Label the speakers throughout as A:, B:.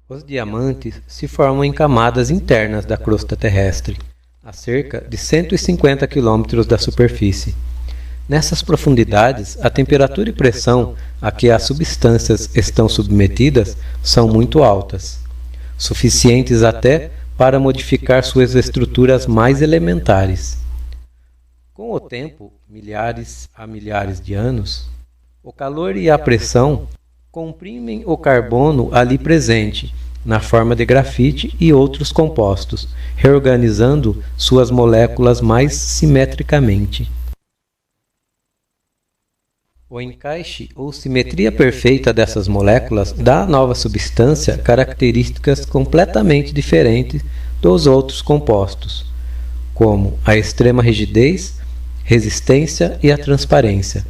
A: Os diamantes se formam em camadas internas da crosta terrestre, a cerca de 150 quilômetros da superfície. Nessas profundidades, a temperatura e pressão a que as substâncias estão submetidas são muito altas, suficientes até para modificar suas estruturas mais elementares. Com o tempo, milhares a milhares de anos, o calor e a pressão comprimem o carbono ali presente, na forma de grafite e outros compostos, reorganizando suas moléculas mais simetricamente. O encaixe ou simetria perfeita dessas moléculas dá à nova substância características completamente diferentes dos outros compostos, como a extrema rigidez, resistência e a transparência.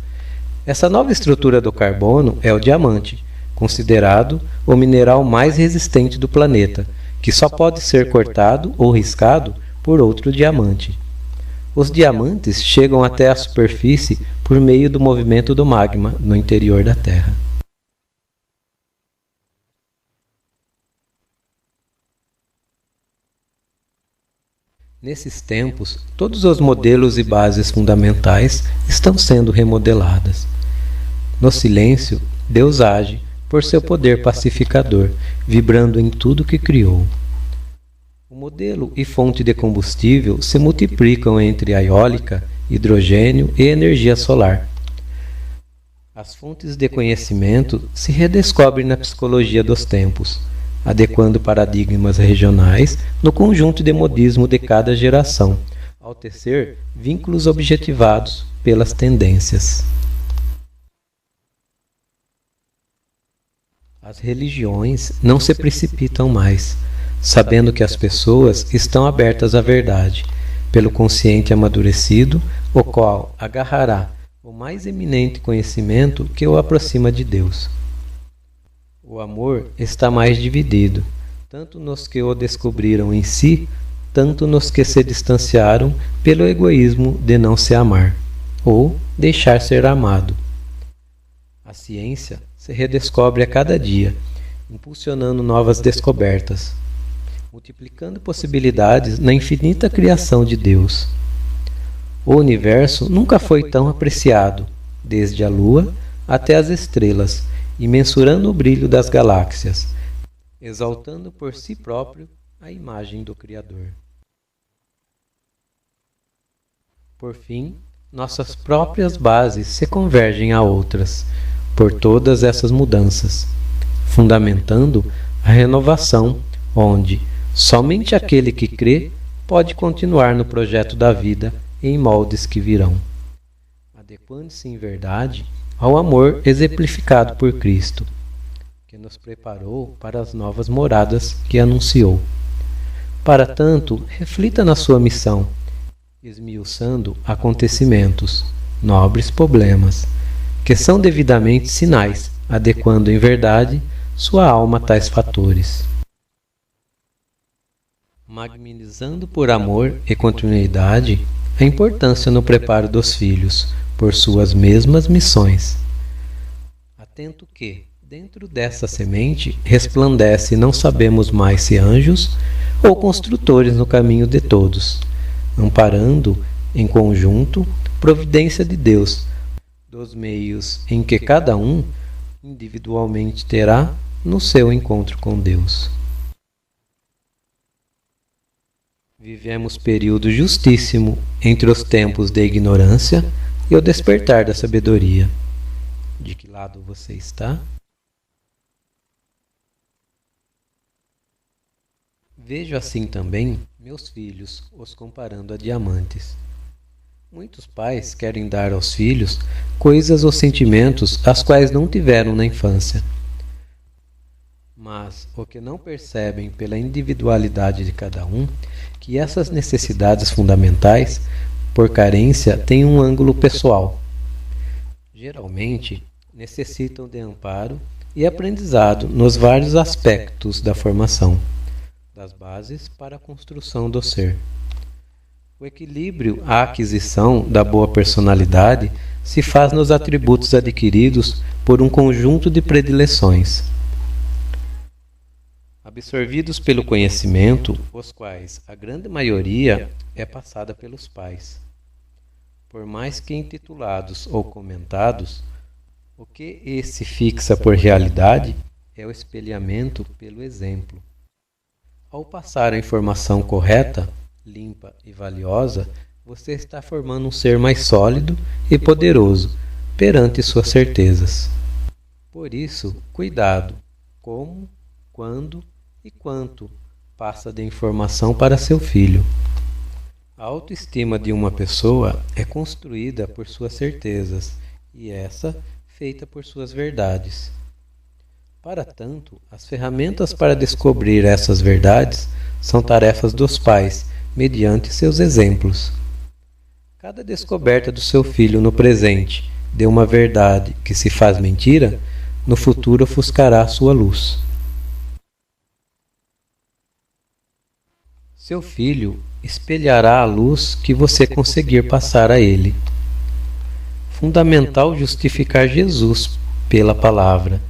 A: Essa nova estrutura do carbono é o diamante, considerado o mineral mais resistente do planeta, que só pode ser cortado ou riscado por outro diamante. Os diamantes chegam até a superfície por meio do movimento do magma no interior da Terra. Nesses tempos, todos os modelos e bases fundamentais estão sendo remodeladas. No silêncio, Deus age por seu poder pacificador, vibrando em tudo que criou. O modelo e fonte de combustível se multiplicam entre a eólica, hidrogênio e energia solar. As fontes de conhecimento se redescobrem na psicologia dos tempos, adequando paradigmas regionais no conjunto de modismo de cada geração, ao tecer vínculos objetivados pelas tendências. As religiões não se precipitam mais, sabendo que as pessoas estão abertas à verdade, pelo consciente amadurecido, o qual agarrará o mais eminente conhecimento que o aproxima de Deus. O amor está mais dividido, tanto nos que o descobriram em si, tanto nos que se distanciaram pelo egoísmo de não se amar, ou deixar ser amado. A ciência se redescobre a cada dia, impulsionando novas descobertas, multiplicando possibilidades na infinita criação de Deus. O universo nunca foi tão apreciado, desde a Lua até as estrelas, e mensurando o brilho das galáxias, exaltando por si próprio a imagem do Criador. Por fim, nossas próprias bases se convergem a outras, por todas essas mudanças, fundamentando a renovação, onde somente aquele que crê pode continuar no projeto da vida em moldes que virão, adequando-se em verdade ao amor exemplificado por Cristo, que nos preparou para as novas moradas que anunciou. Para tanto, reflita na sua missão, esmiuçando acontecimentos, nobres problemas, que são devidamente sinais, adequando em verdade sua alma a tais fatores. Magnizando por amor e continuidade a importância no preparo dos filhos, por suas mesmas missões. Atento que, dentro dessa semente, resplandece não sabemos mais se anjos ou construtores no caminho de todos, amparando, em conjunto, providência de Deus, dos meios em que cada um, individualmente, terá no seu encontro com Deus. Vivemos período justíssimo entre os tempos de ignorância e o despertar da sabedoria. De que lado você está? Vejo assim também meus filhos, os comparando a diamantes. Muitos pais querem dar aos filhos coisas ou sentimentos as quais não tiveram na infância. Mas o que não percebem pela individualidade de cada um, que essas necessidades fundamentais, por carência, têm um ângulo pessoal. Geralmente, necessitam de amparo e aprendizado nos vários aspectos da formação, das bases para a construção do ser. O equilíbrio à aquisição da boa personalidade se faz nos atributos adquiridos por um conjunto de predileções. A absorvidos pelo conhecimento, os quais a grande maioria é passada pelos pais. Por mais que intitulados ou comentados, o que esse fixa por realidade é o espelhamento pelo exemplo. Ao passar a informação correta, limpa e valiosa, você está formando um ser mais sólido e poderoso perante suas certezas. Por isso, cuidado como, quando e quanto passa de informação para seu filho. A autoestima de uma pessoa é construída por suas certezas e essa feita por suas verdades. Para tanto, as ferramentas para descobrir essas verdades são tarefas dos pais, mediante seus exemplos. Cada descoberta do seu filho no presente de uma verdade que se faz mentira, no futuro ofuscará sua luz. Seu filho espelhará a luz que você conseguir passar a ele. Fundamental justificar Jesus pela palavra.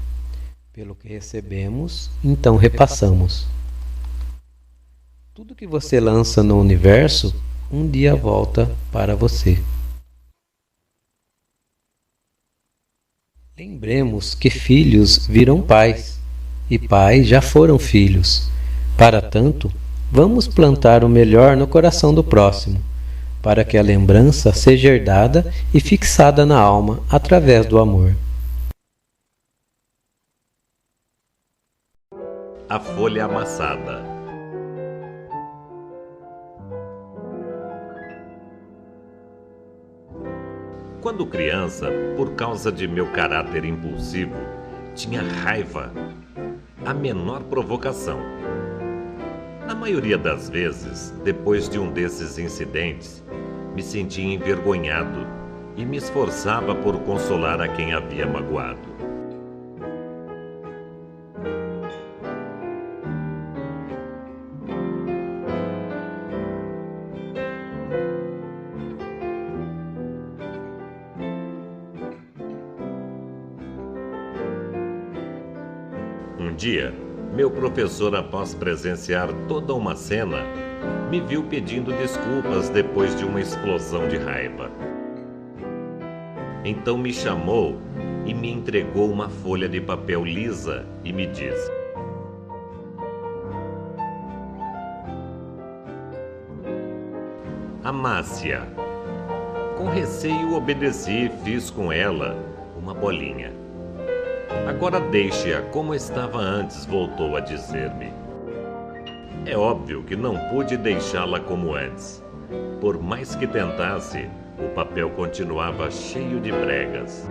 A: Pelo que recebemos, então repassamos. Tudo que você lança no universo, um dia volta para você. Lembremos que filhos viram pais, e pais já foram filhos. Para tanto, vamos plantar o melhor no coração do próximo, para que a lembrança seja herdada e fixada na alma através do amor.
B: A folha amassada. Quando criança, por causa de meu caráter impulsivo, tinha raiva, a menor provocação. Na maioria das vezes, depois de um desses incidentes, me sentia envergonhado e me esforçava por consolar a quem havia magoado. Um dia, meu professor, após presenciar toda uma cena, me viu pedindo desculpas depois de uma explosão de raiva. Então me chamou e me entregou uma folha de papel lisa e me disse: "Amasse-a." Com receio obedeci e fiz com ela uma bolinha. "Agora deixe-a como estava antes", voltou a dizer-me. É óbvio que não pude deixá-la como antes. Por mais que tentasse, o papel continuava cheio de pregas.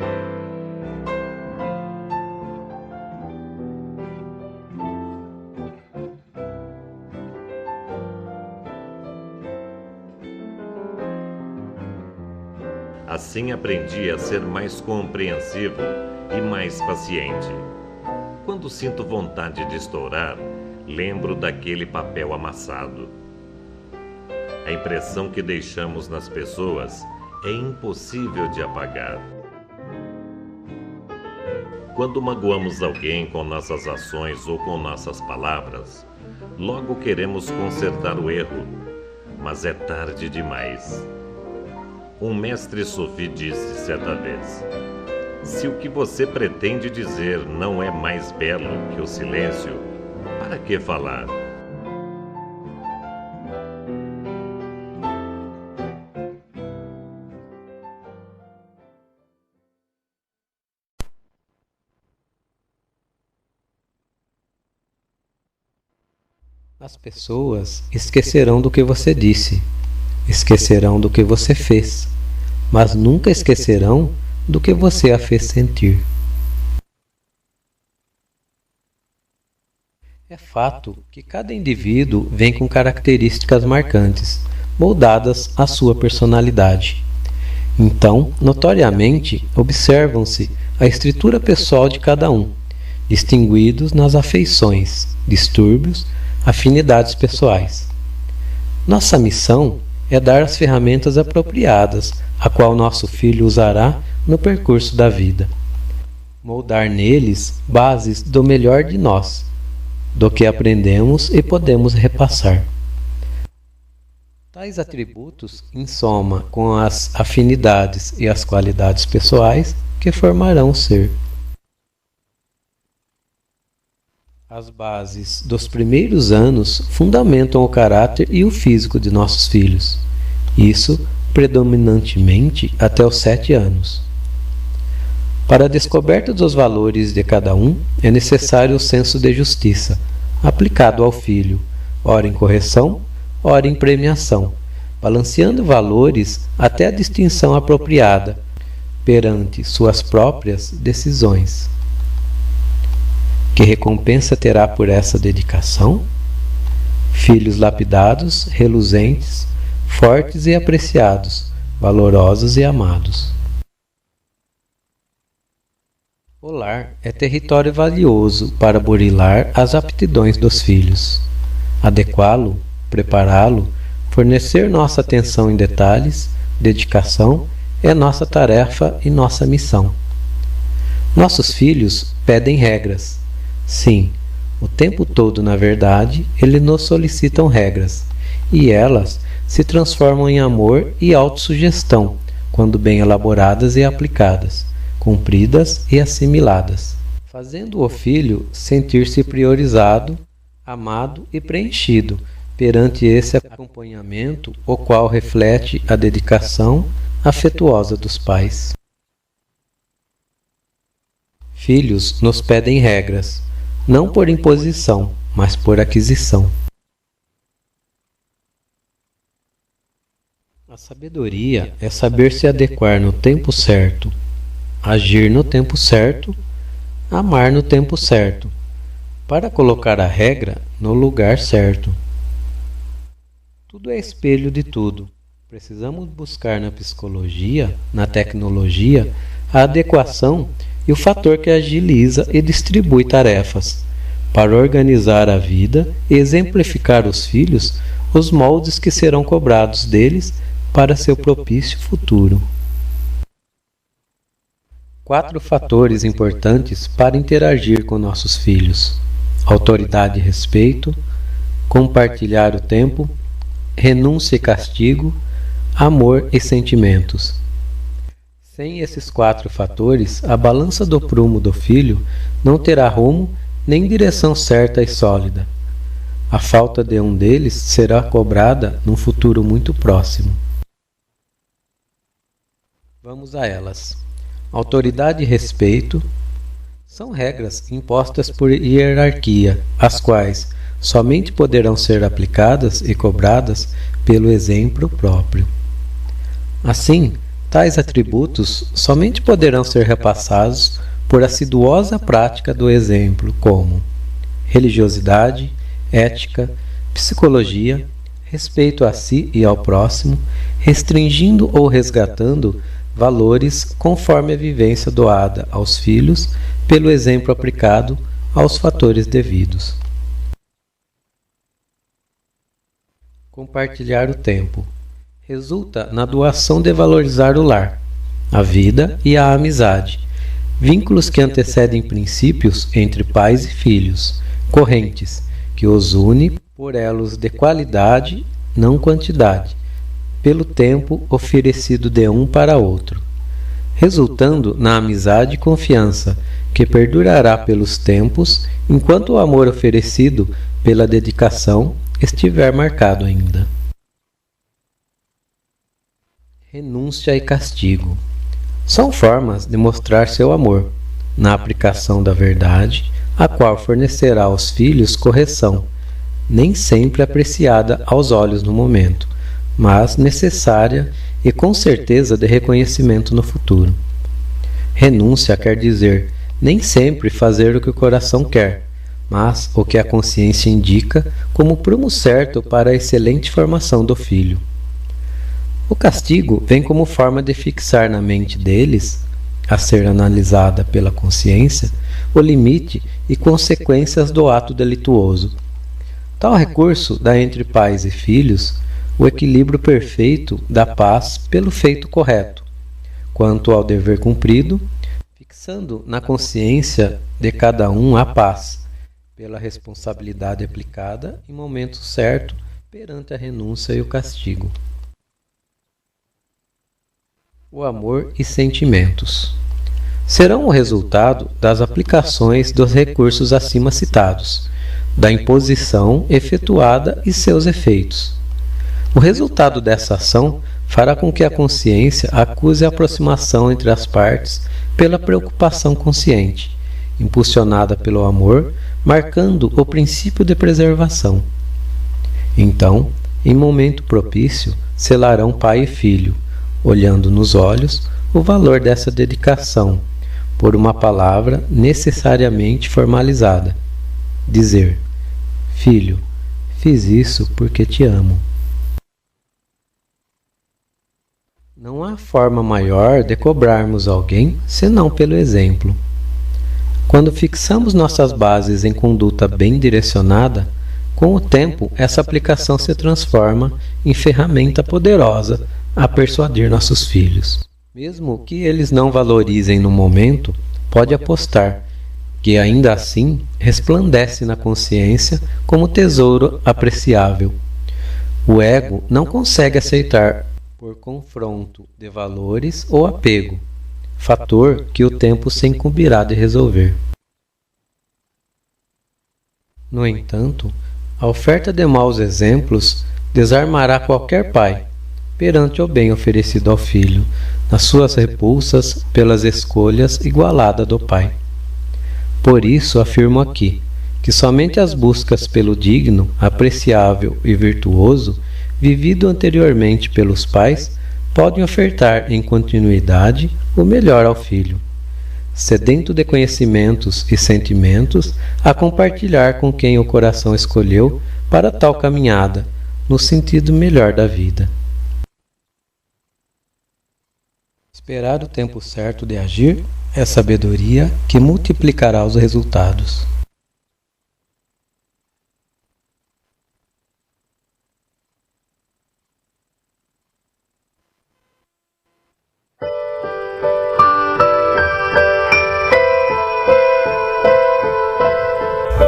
B: Assim aprendi a ser mais compreensivo e mais paciente. Quando sinto vontade de estourar, lembro daquele papel amassado. A impressão que deixamos nas pessoas é impossível de apagar. Quando magoamos alguém com nossas ações ou com nossas palavras, logo queremos consertar o erro, mas é tarde demais. Um mestre sufi disse certa vez: "Se o que você pretende dizer não é mais belo que o silêncio, para que falar?"
A: As pessoas esquecerão do que você disse, esquecerão do que você fez, mas nunca esquecerão do que você a fez sentir. É fato que cada indivíduo vem com características marcantes, moldadas à sua personalidade. Então, notoriamente, observam-se a estrutura pessoal de cada um, distinguidos nas afeições, distúrbios, afinidades pessoais. Nossa missão é dar as ferramentas apropriadas, a qual nosso filho usará no percurso da vida. Moldar neles bases do melhor de nós, do que aprendemos e podemos repassar. Tais atributos, em soma com as afinidades e as qualidades pessoais, que formarão o ser. As bases dos primeiros anos fundamentam o caráter e o físico de nossos filhos. Isso predominantemente até os 7 anos. Para a descoberta dos valores de cada um, é necessário o senso de justiça, aplicado ao filho, ora em correção, ora em premiação, balanceando valores até a distinção apropriada perante suas próprias decisões. Que recompensa terá por essa dedicação? Filhos lapidados, reluzentes, fortes e apreciados, valorosos e amados. O lar é território valioso para burilar as aptidões dos filhos. Adequá-lo, prepará-lo, fornecer nossa atenção em detalhes, dedicação, é nossa tarefa e nossa missão. Nossos filhos pedem regras. Sim, o tempo todo, na verdade, eles nos solicitam regras, e elas se transformam em amor e autossugestão, quando bem elaboradas e aplicadas, cumpridas e assimiladas, fazendo o filho sentir-se priorizado, amado e preenchido perante esse acompanhamento, o qual reflete a dedicação afetuosa dos pais. Filhos nos pedem regras, não por imposição, mas por aquisição. A sabedoria é saber se adequar no tempo certo, agir no tempo certo, amar no tempo certo, para colocar a regra no lugar certo. Tudo é espelho de tudo. Precisamos buscar na psicologia, na tecnologia, a adequação e o fator que agiliza e distribui tarefas, para organizar a vida e exemplificar os filhos os moldes que serão cobrados deles para seu propício futuro. 4 fatores importantes para interagir com nossos filhos: autoridade e respeito, compartilhar o tempo, renúncia e castigo, amor e sentimentos. Sem esses 4 fatores, a balança do prumo do filho não terá rumo nem direção certa e sólida. A falta de um deles será cobrada num futuro muito próximo. Vamos a elas. Autoridade e respeito são regras impostas por hierarquia, as quais somente poderão ser aplicadas e cobradas pelo exemplo próprio. Assim, tais atributos somente poderão ser repassados por assiduosa prática do exemplo, como religiosidade, ética, psicologia, respeito a si e ao próximo, restringindo ou resgatando valores conforme a vivência doada aos filhos pelo exemplo aplicado aos fatores devidos. Compartilhar o tempo resulta na doação de valorizar o lar, a vida e a amizade, vínculos que antecedem princípios entre pais e filhos, correntes, que os une por elos de qualidade, não quantidade, pelo tempo oferecido de um para outro, resultando na amizade e confiança, que perdurará pelos tempos, enquanto o amor oferecido pela dedicação estiver marcado ainda. Renúncia e castigo são formas de mostrar seu amor, na aplicação da verdade, a qual fornecerá aos filhos correção, nem sempre apreciada aos olhos no momento, mas necessária e com certeza de reconhecimento no futuro. Renúncia quer dizer nem sempre fazer o que o coração quer, mas o que a consciência indica como prumo certo para a excelente formação do filho. O castigo vem como forma de fixar na mente deles, a ser analisada pela consciência, o limite e consequências do ato delituoso. Tal recurso dá entre pais e filhos o equilíbrio perfeito da paz pelo feito correto, quanto ao dever cumprido, fixando na consciência de cada um a paz, pela responsabilidade aplicada em momento certo perante a renúncia e o castigo. O amor e sentimentos serão o resultado das aplicações dos recursos acima citados, da imposição efetuada e seus efeitos. O resultado dessa ação fará com que a consciência acuse a aproximação entre as partes pela preocupação consciente, impulsionada pelo amor, marcando o princípio de preservação. Então, em momento propício, selarão pai e filho, olhando nos olhos o valor dessa dedicação, por uma palavra necessariamente formalizada. Dizer: filho, fiz isso porque te amo. Não há forma maior de cobrarmos alguém senão pelo exemplo. Quando fixamos nossas bases em conduta bem direcionada, com o tempo essa aplicação se transforma em ferramenta poderosa a persuadir nossos filhos. Mesmo que eles não valorizem no momento, pode apostar que ainda assim resplandece na consciência como tesouro apreciável. O ego não consegue aceitar por confronto de valores ou apego, fator que o tempo se incumbirá de resolver. No entanto, a oferta de maus exemplos desarmará qualquer pai perante o bem oferecido ao filho, nas suas repulsas pelas escolhas igualadas do pai. Por isso afirmo aqui, que somente as buscas pelo digno, apreciável e virtuoso, vivido anteriormente pelos pais, podem ofertar em continuidade o melhor ao filho, sedento de conhecimentos e sentimentos, a compartilhar com quem o coração escolheu para tal caminhada, no sentido melhor da vida. Esperar o tempo certo de agir é sabedoria que multiplicará os resultados.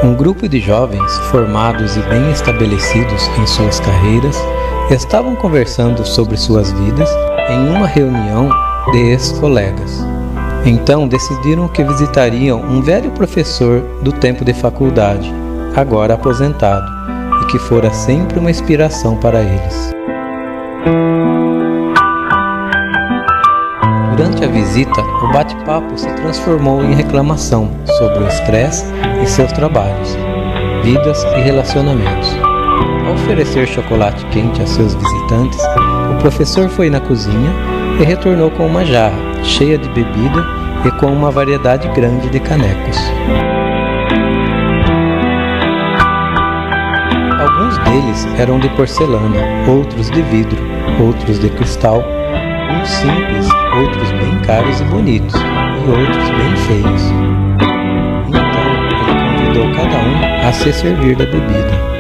A: Um grupo de jovens formados e bem estabelecidos em suas carreiras estavam conversando sobre suas vidas em uma reunião de ex-colegas. Então decidiram que visitariam um velho professor do tempo de faculdade, agora aposentado, e que fora sempre uma inspiração para eles. Durante a visita, o bate-papo se transformou em reclamação sobre o estresse e seus trabalhos, vidas e relacionamentos. Ao oferecer chocolate quente a seus visitantes, o professor foi na cozinha e retornou com uma jarra cheia de bebida e com uma variedade grande de canecos. Alguns deles eram de porcelana, outros de vidro, outros de cristal, uns simples, outros bem caros e bonitos, e outros bem feios. Então ele convidou cada um a se servir da bebida.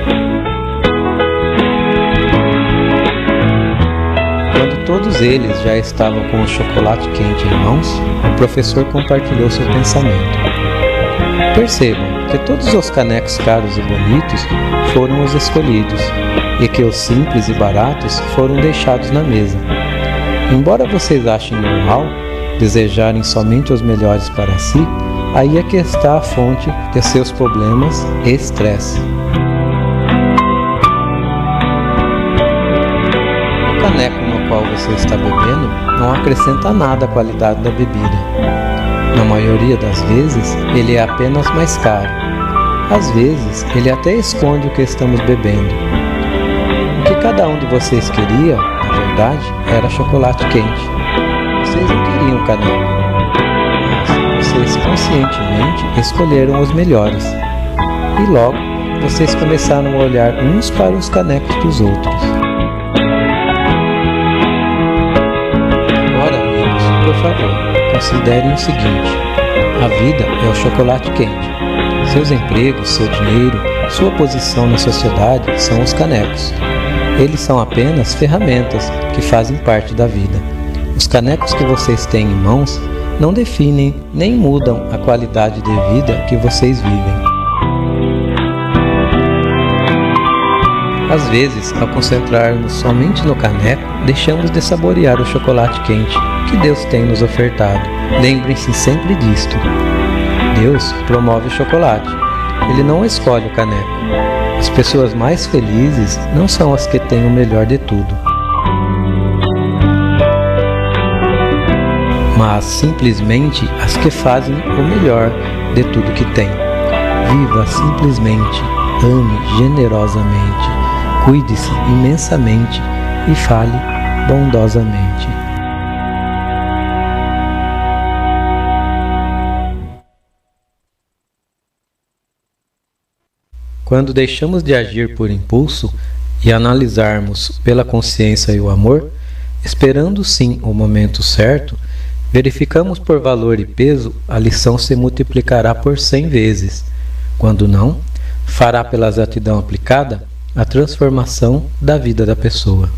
A: Quando todos eles já estavam com o chocolate quente em mãos, o professor compartilhou seu pensamento. Percebam que todos os canecos caros e bonitos foram os escolhidos, e que os simples e baratos foram deixados na mesa. Embora vocês achem normal desejarem somente os melhores para si, aí é que está a fonte de seus problemas e estresse. O caneco no qual você está bebendo não acrescenta nada à qualidade da bebida. Na maioria das vezes, ele é apenas mais caro. Às vezes, ele até esconde o que estamos bebendo. O que cada um de vocês queria, na verdade, era chocolate quente. Vocês não queriam caneco, mas vocês conscientemente escolheram os melhores. E logo, vocês começaram a olhar uns para os canecos dos outros. Agora, amigos, por favor, considerem o seguinte: a vida é o chocolate quente. Seus empregos, seu dinheiro, sua posição na sociedade são os canecos. Eles são apenas ferramentas que fazem parte da vida. Os canecos que vocês têm em mãos não definem nem mudam a qualidade de vida que vocês vivem. Às vezes, ao concentrarmos somente no caneco, deixamos de saborear o chocolate quente que Deus tem nos ofertado. Lembrem-se sempre disto. Deus promove o chocolate. Ele não escolhe o caneco. As pessoas mais felizes não são as que têm o melhor de tudo, mas simplesmente as que fazem o melhor de tudo que têm. Viva simplesmente, ame generosamente, cuide-se imensamente e fale bondosamente. Quando deixamos de agir por impulso e analisarmos pela consciência e o amor, esperando sim o momento certo, verificamos por valor e peso, a lição se multiplicará por 100 vezes. Quando não, fará pela exatidão aplicada a transformação da vida da pessoa.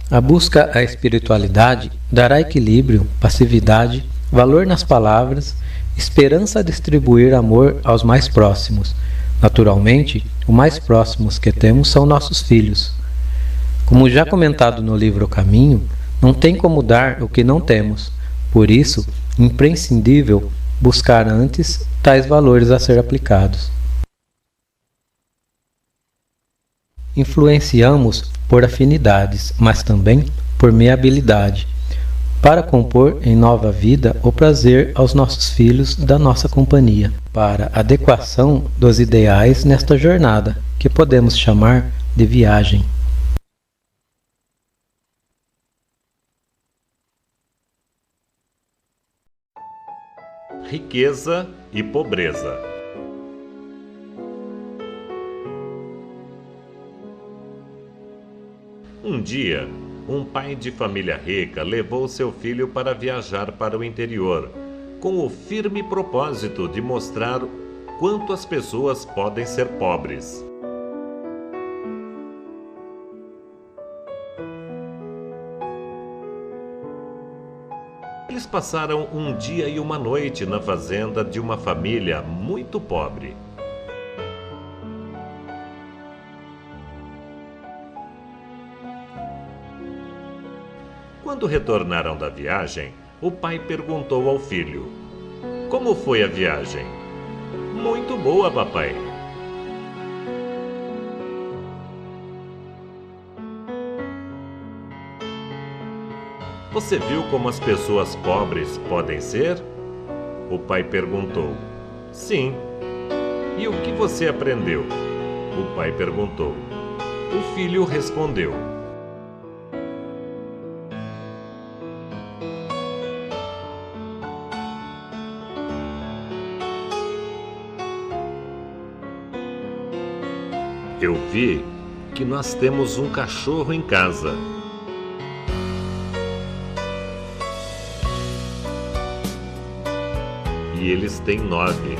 A: A busca à espiritualidade dará equilíbrio, passividade, valor nas palavras, esperança a distribuir amor aos mais próximos. Naturalmente, os mais próximos que temos são nossos filhos. Como já comentado no livro O Caminho, não tem como dar o que não temos. Por isso, imprescindível buscar antes tais valores a ser aplicados. Influenciamos por afinidades, mas também por meabilidade, para compor em nova vida o prazer aos nossos filhos da nossa companhia, para adequação dos ideais nesta jornada, que podemos chamar de viagem.
B: Riqueza e pobreza. Um dia, um pai de família rica levou seu filho para viajar para o interior, com o firme propósito de mostrar quanto as pessoas podem ser pobres. Eles passaram um dia e uma noite na fazenda de uma família muito pobre. Quando retornaram da viagem, o pai perguntou ao filho: "Como foi a viagem?" "Muito boa, papai." "Você viu como as pessoas pobres podem ser?" O pai perguntou. "Sim." "E o que você aprendeu?" O pai perguntou. O filho respondeu. "Eu vi que nós temos um cachorro em casa. E eles têm 9.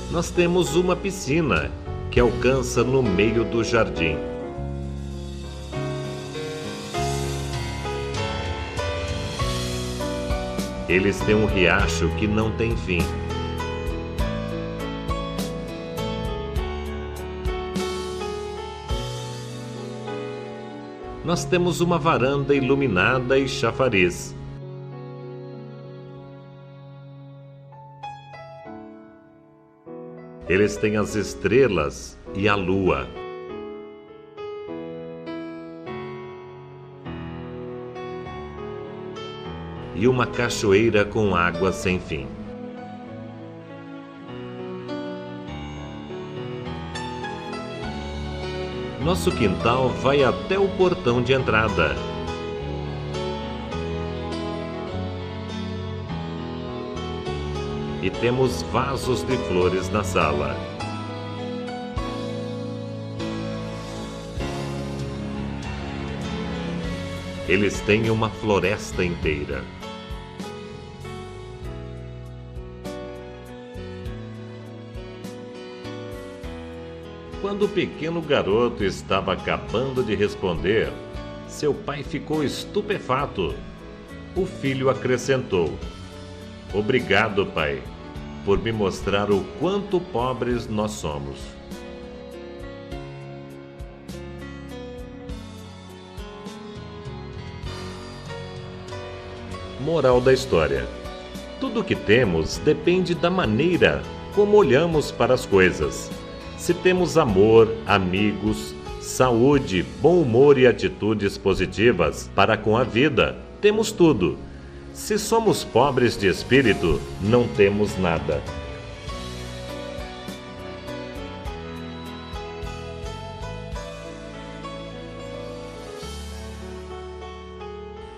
B: Nós temos uma piscina que alcança no meio do jardim. Eles têm um riacho que não tem fim. Nós temos uma varanda iluminada e chafariz. Eles têm as estrelas e a lua. E uma cachoeira com água sem fim. Nosso quintal vai até o portão de entrada. E temos vasos de flores na sala. Eles têm uma floresta inteira. Quando o pequeno garoto estava acabando de responder, seu pai ficou estupefato. O filho acrescentou: Obrigado, Pai, por me mostrar o quanto pobres nós somos. Moral da história: tudo o que temos depende da maneira como olhamos para as coisas. Se temos amor, amigos, saúde, bom humor e atitudes positivas para com a vida, temos tudo. Se somos pobres de espírito, não temos nada.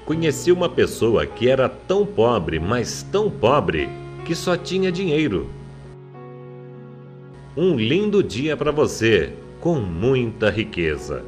B: Conheci uma pessoa que era tão pobre, mas tão pobre, que só tinha dinheiro. Um lindo dia para você, com muita riqueza.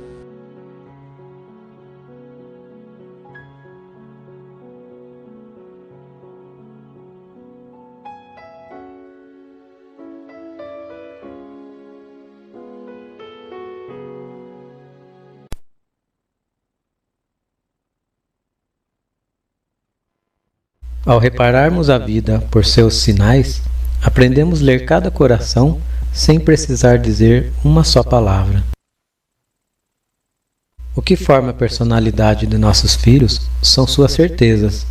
A: Ao repararmos a vida por seus sinais, aprendemos a ler cada coração sem precisar dizer uma só palavra. O que forma a personalidade de nossos filhos são suas certezas,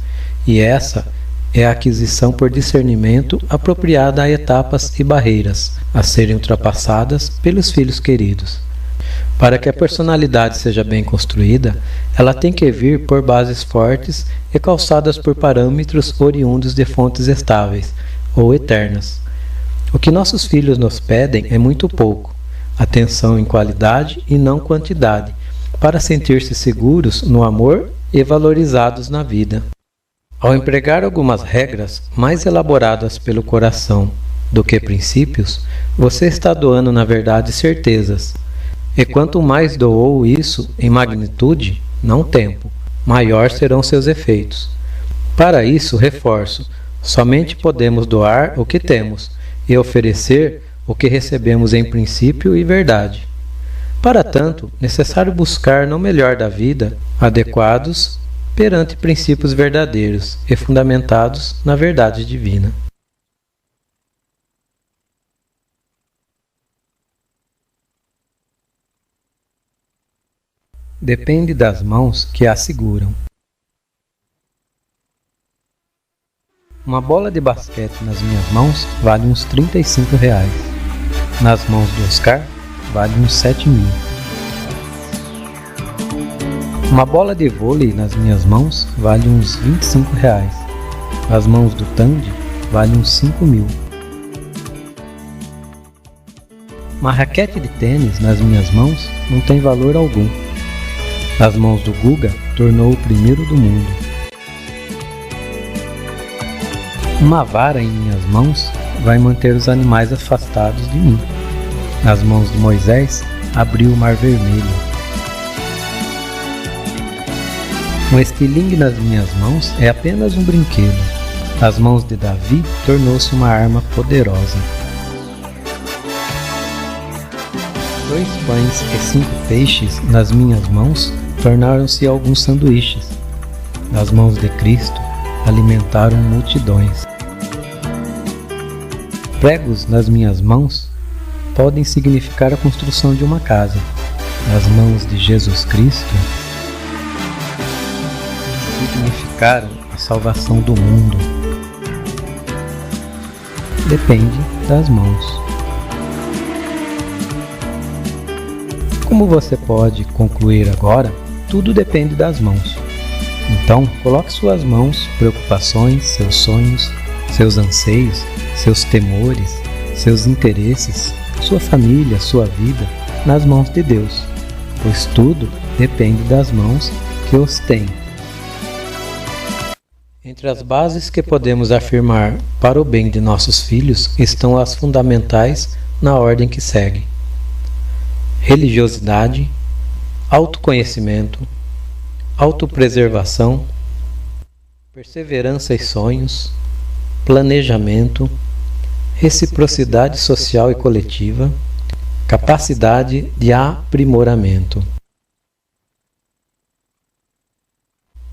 A: e essa é a aquisição por discernimento apropriada a etapas e barreiras a serem ultrapassadas pelos filhos queridos. Para que a personalidade seja bem construída, ela tem que vir por bases fortes e calçadas por parâmetros oriundos de fontes estáveis ou eternas. O que nossos filhos nos pedem é muito pouco, atenção em qualidade e não quantidade, para sentir-se seguros no amor e valorizados na vida. Ao empregar algumas regras mais elaboradas pelo coração do que princípios, você está doando na verdade certezas. E quanto mais doou isso em magnitude, não tempo, maior serão seus efeitos. Para isso, reforço, somente podemos doar o que temos e oferecer o que recebemos em princípio e verdade. Para tanto, necessário buscar no melhor da vida, adequados perante princípios verdadeiros e fundamentados na verdade divina. Depende das mãos que a seguram. Uma bola de basquete nas minhas mãos vale uns R$35. Nas mãos do Oscar, vale uns 7.000. Uma bola de vôlei nas minhas mãos vale uns R$25. Nas mãos do Tandy, vale uns 5.000. Uma raquete de tênis nas minhas mãos não tem valor algum. Nas mãos do Guga, tornou o primeiro do mundo. Uma vara em minhas mãos vai manter os animais afastados de mim. Nas mãos de Moisés, abriu o Mar Vermelho. Um estilingue nas minhas mãos é apenas um brinquedo. Nas mãos de Davi, tornou-se uma arma poderosa. 2 pães e 5 peixes nas minhas mãos tornaram-se alguns sanduíches. Nas mãos de Cristo, alimentaram multidões. Pregos nas minhas mãos podem significar a construção de uma casa. Nas mãos de Jesus Cristo, significaram a salvação do mundo. Depende das mãos. Como você pode concluir agora, tudo depende das mãos. Então, coloque suas mãos, preocupações, seus sonhos, seus anseios, seus temores, seus interesses, sua família, sua vida, nas mãos de Deus, pois tudo depende das mãos que os têm. Entre as bases que podemos afirmar para o bem de nossos filhos estão as fundamentais na ordem que segue: religiosidade, autoconhecimento, autopreservação, perseverança e sonhos, planejamento, reciprocidade social e coletiva, capacidade de aprimoramento.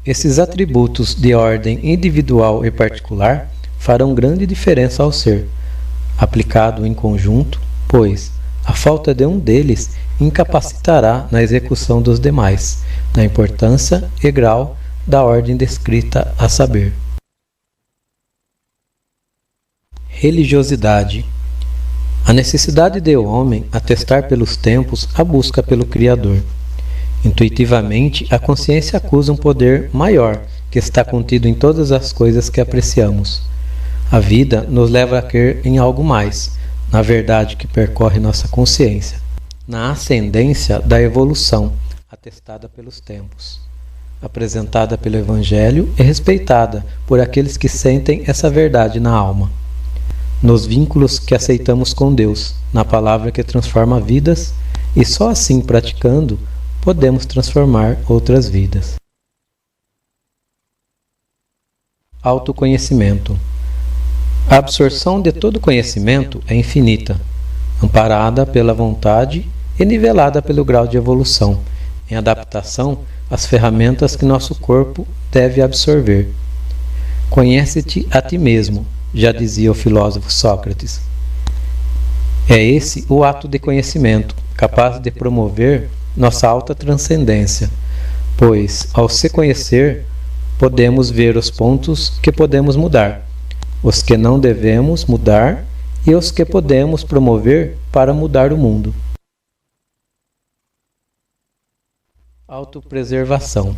A: Esses atributos de ordem individual e particular farão grande diferença ao ser, aplicado em conjunto, pois a falta de um deles incapacitará na execução dos demais, na importância e grau da ordem descrita a saber. Religiosidade. A necessidade de o homem atestar pelos tempos a busca pelo Criador. Intuitivamente, a consciência acusa um poder maior que está contido em todas as coisas que apreciamos. A vida nos leva a crer em algo mais, na verdade que percorre nossa consciência, na ascendência da evolução, atestada pelos tempos, apresentada pelo Evangelho e respeitada por aqueles que sentem essa verdade na alma, nos vínculos que aceitamos com Deus, na palavra que transforma vidas, e só assim praticando podemos transformar outras vidas. Autoconhecimento. A absorção de todo conhecimento é infinita, amparada pela vontade e nivelada pelo grau de evolução, em adaptação às ferramentas que nosso corpo deve absorver. Conhece-te a ti mesmo, já dizia o filósofo Sócrates. É esse o ato de conhecimento, capaz de promover nossa alta transcendência, pois, ao se conhecer, podemos ver os pontos que podemos mudar, os que não devemos mudar e os que podemos promover para mudar o mundo. Autopreservação.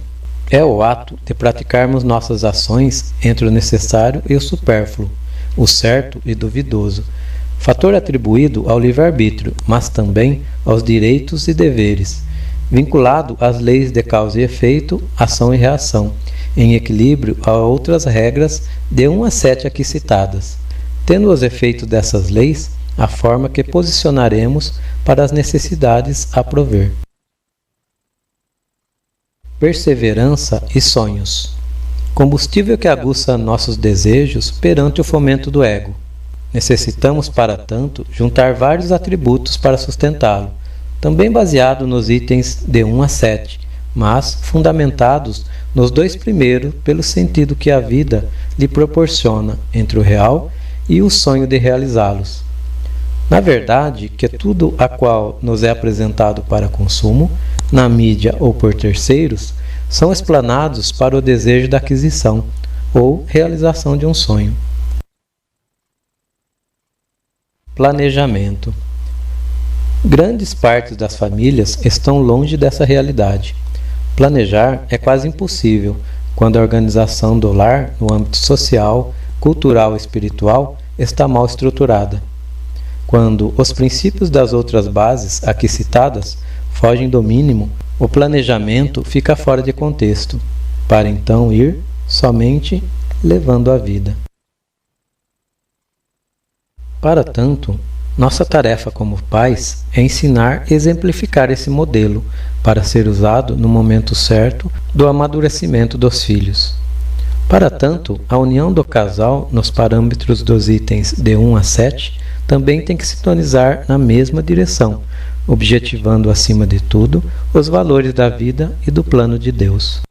A: É o ato de praticarmos nossas ações entre o necessário e o supérfluo, o certo e duvidoso, fator atribuído ao livre-arbítrio, mas também aos direitos e deveres, vinculado às leis de causa e efeito, ação e reação, em equilíbrio a outras regras de 1 a 7 aqui citadas, tendo os efeitos dessas leis a forma que posicionaremos para as necessidades a prover. Perseverança e sonhos. Combustível que aguça nossos desejos perante o fomento do ego. Necessitamos, para tanto, juntar vários atributos para sustentá-lo, também baseado nos itens de 1 a 7, mas fundamentados nos 2 primeiros pelo sentido que a vida lhe proporciona entre o real e o sonho de realizá-los. Na verdade, que tudo a qual nos é apresentado para consumo, na mídia ou por terceiros, são explanados para o desejo da aquisição ou realização de um sonho. Planejamento. Grandes partes das famílias estão longe dessa realidade. Planejar é quase impossível quando a organização do lar no âmbito social, cultural e espiritual está mal estruturada. Quando os princípios das outras bases aqui citadas fogem do mínimo, o planejamento fica fora de contexto, para então ir somente levando a vida. Para tanto, nossa tarefa como pais é ensinar e exemplificar esse modelo para ser usado no momento certo do amadurecimento dos filhos. Para tanto, a união do casal nos parâmetros dos itens de 1 a 7 também tem que sintonizar na mesma direção, objetivando acima de tudo os valores da vida e do plano de Deus.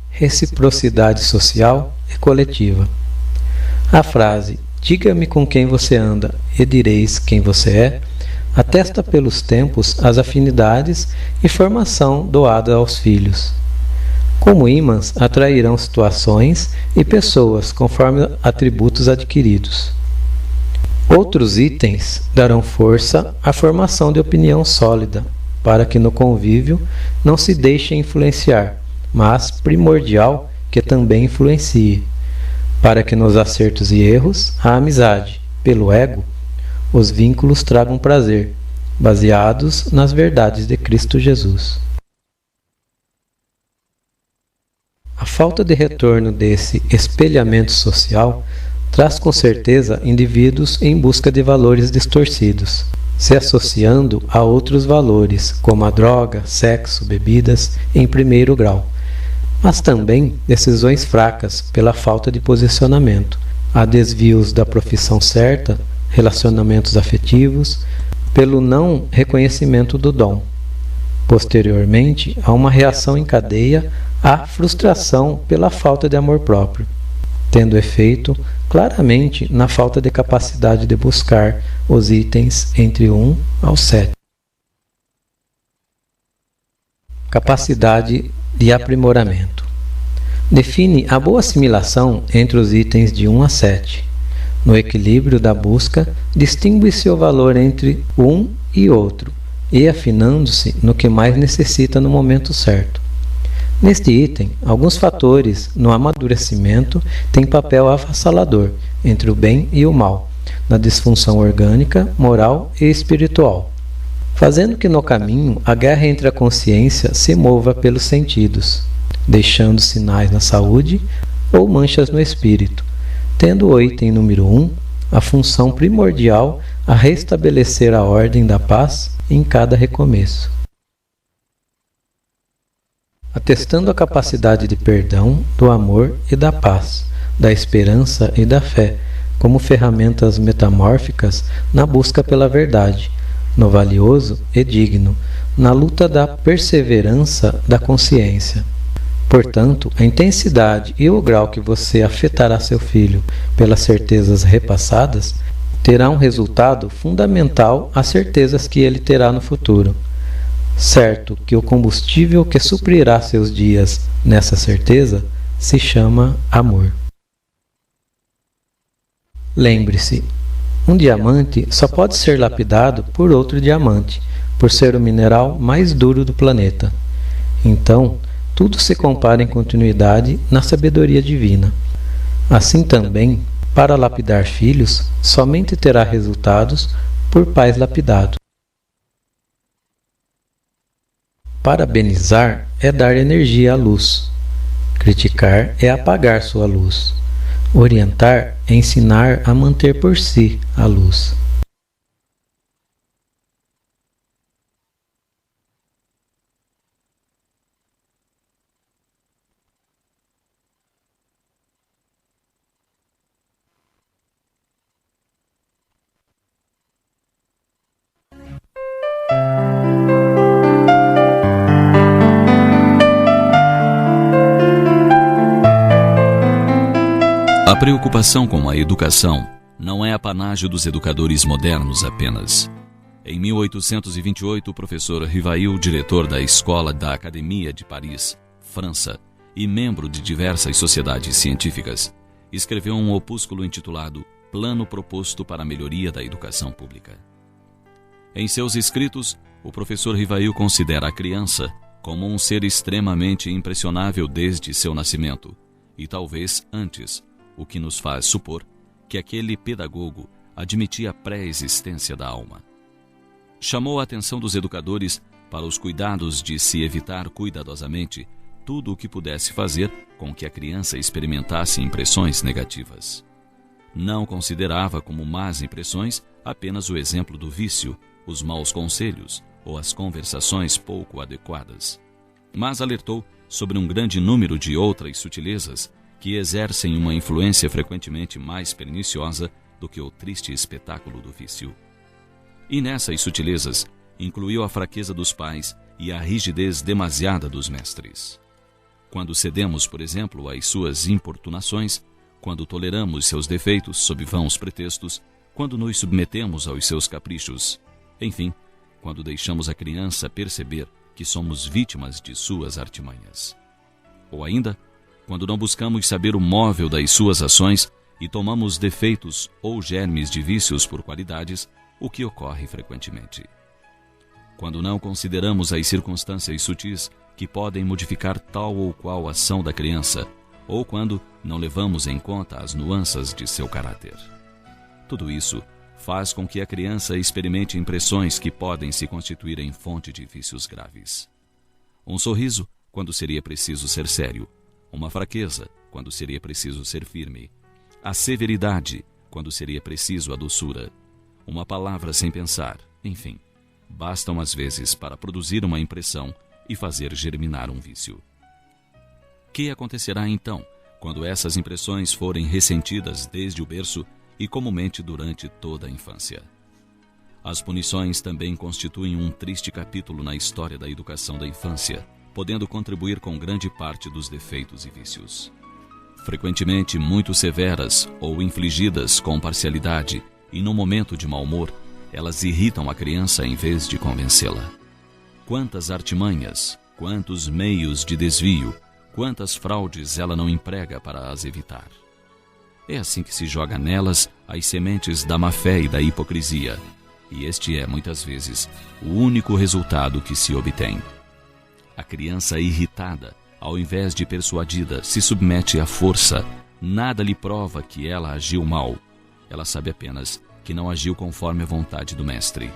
A: Reciprocidade social e coletiva. A frase "diga-me com quem você anda e direis quem você é" atesta pelos tempos as afinidades e formação doada aos filhos. Como ímãs, atrairão situações e pessoas conforme atributos adquiridos. Outros itens darão força à formação de opinião sólida, para que no convívio não se deixe influenciar, mas primordial que também influencie, para que nos acertos e erros a amizade, pelo ego, os vínculos tragam prazer, baseados nas verdades de Cristo Jesus. A falta de retorno desse espelhamento social traz com certeza indivíduos em busca de valores distorcidos, se associando a outros valores, como a droga, sexo, bebidas, em primeiro grau, mas também decisões fracas pela falta de posicionamento, há desvios da profissão certa, relacionamentos afetivos, pelo não reconhecimento do dom. Posteriormente, há uma reação em cadeia à frustração pela falta de amor próprio, tendo efeito claramente na falta de capacidade de buscar os itens entre 1 ao 7. Capacidade de aprimoramento. Define a boa assimilação entre os itens de 1 a 7. No equilíbrio da busca, distingue-se o valor entre um e outro, e afinando-se no que mais necessita no momento certo. Neste item, alguns fatores no amadurecimento têm papel avassalador entre o bem e o mal, na disfunção orgânica, moral e espiritual, fazendo que no caminho a guerra entre a consciência se mova pelos sentidos, deixando sinais na saúde ou manchas no espírito, tendo o item número 1 a função primordial a restabelecer a ordem da paz em cada recomeço. Atestando a capacidade de perdão, do amor e da paz, da esperança e da fé, como ferramentas metamórficas na busca pela verdade, no valioso e digno, na luta da perseverança da consciência. Portanto, a intensidade e o grau que você afetará seu filho pelas certezas repassadas terá um resultado fundamental às certezas que ele terá no futuro. Certo que o combustível que suprirá seus dias nessa certeza se chama amor. Lembre-se, um diamante só pode ser lapidado por outro diamante, por ser o mineral mais duro do planeta. Então, tudo se compara em continuidade na sabedoria divina. Assim também, para lapidar filhos, somente terá resultados por pais lapidados. Parabenizar é dar energia à luz. Criticar é apagar sua luz. Orientar é ensinar a manter por si a luz.
C: A preocupação com a educação não é apanágio dos educadores modernos apenas. Em 1828, o professor Rivail, diretor da Escola da Academia de Paris, França, e membro de diversas sociedades científicas, escreveu um opúsculo intitulado Plano Proposto para a Melhoria da Educação Pública. Em seus escritos, o professor Rivail considera a criança como um ser extremamente impressionável desde seu nascimento, e talvez antes, o que nos faz supor que aquele pedagogo admitia a pré-existência da alma. Chamou a atenção dos educadores para os cuidados de se evitar cuidadosamente tudo o que pudesse fazer com que a criança experimentasse impressões negativas. Não considerava como más impressões apenas o exemplo do vício, os maus conselhos ou as conversações pouco adequadas, mas alertou sobre um grande número de outras sutilezas que exercem uma influência frequentemente mais perniciosa do que o triste espetáculo do vício. E nessas sutilezas incluiu a fraqueza dos pais e a rigidez demasiada dos mestres. Quando cedemos, por exemplo, às suas importunações, quando toleramos seus defeitos sob vãos pretextos, quando nos submetemos aos seus caprichos, enfim, quando deixamos a criança perceber que somos vítimas de suas artimanhas. Ou ainda, quando não buscamos saber o móvel das suas ações e tomamos defeitos ou germes de vícios por qualidades, o que ocorre frequentemente. Quando não consideramos as circunstâncias sutis que podem modificar tal ou qual ação da criança, ou quando não levamos em conta as nuances de seu caráter. Tudo isso faz com que a criança experimente impressões que podem se constituir em fonte de vícios graves. Um sorriso, quando seria preciso ser sério. Uma fraqueza, quando seria preciso ser firme. A severidade, quando seria preciso a doçura. Uma palavra sem pensar, enfim, bastam às vezes para produzir uma impressão e fazer germinar um vício. Que acontecerá então, quando essas impressões forem ressentidas desde o berço e comumente durante toda a infância? As punições também constituem um triste capítulo na história da educação da infância, podendo contribuir com grande parte dos defeitos e vícios. Frequentemente muito severas ou infligidas com parcialidade e no momento de mau humor, elas irritam a criança em vez de convencê-la. Quantas artimanhas, quantos meios de desvio, quantas fraudes ela não emprega para as evitar. É assim que se joga nelas as sementes da má-fé e da hipocrisia, e este é, muitas vezes, o único resultado que se obtém. A criança irritada, ao invés de persuadida, se submete à força. Nada lhe prova que ela agiu mal. Ela sabe apenas que não agiu conforme a vontade do mestre.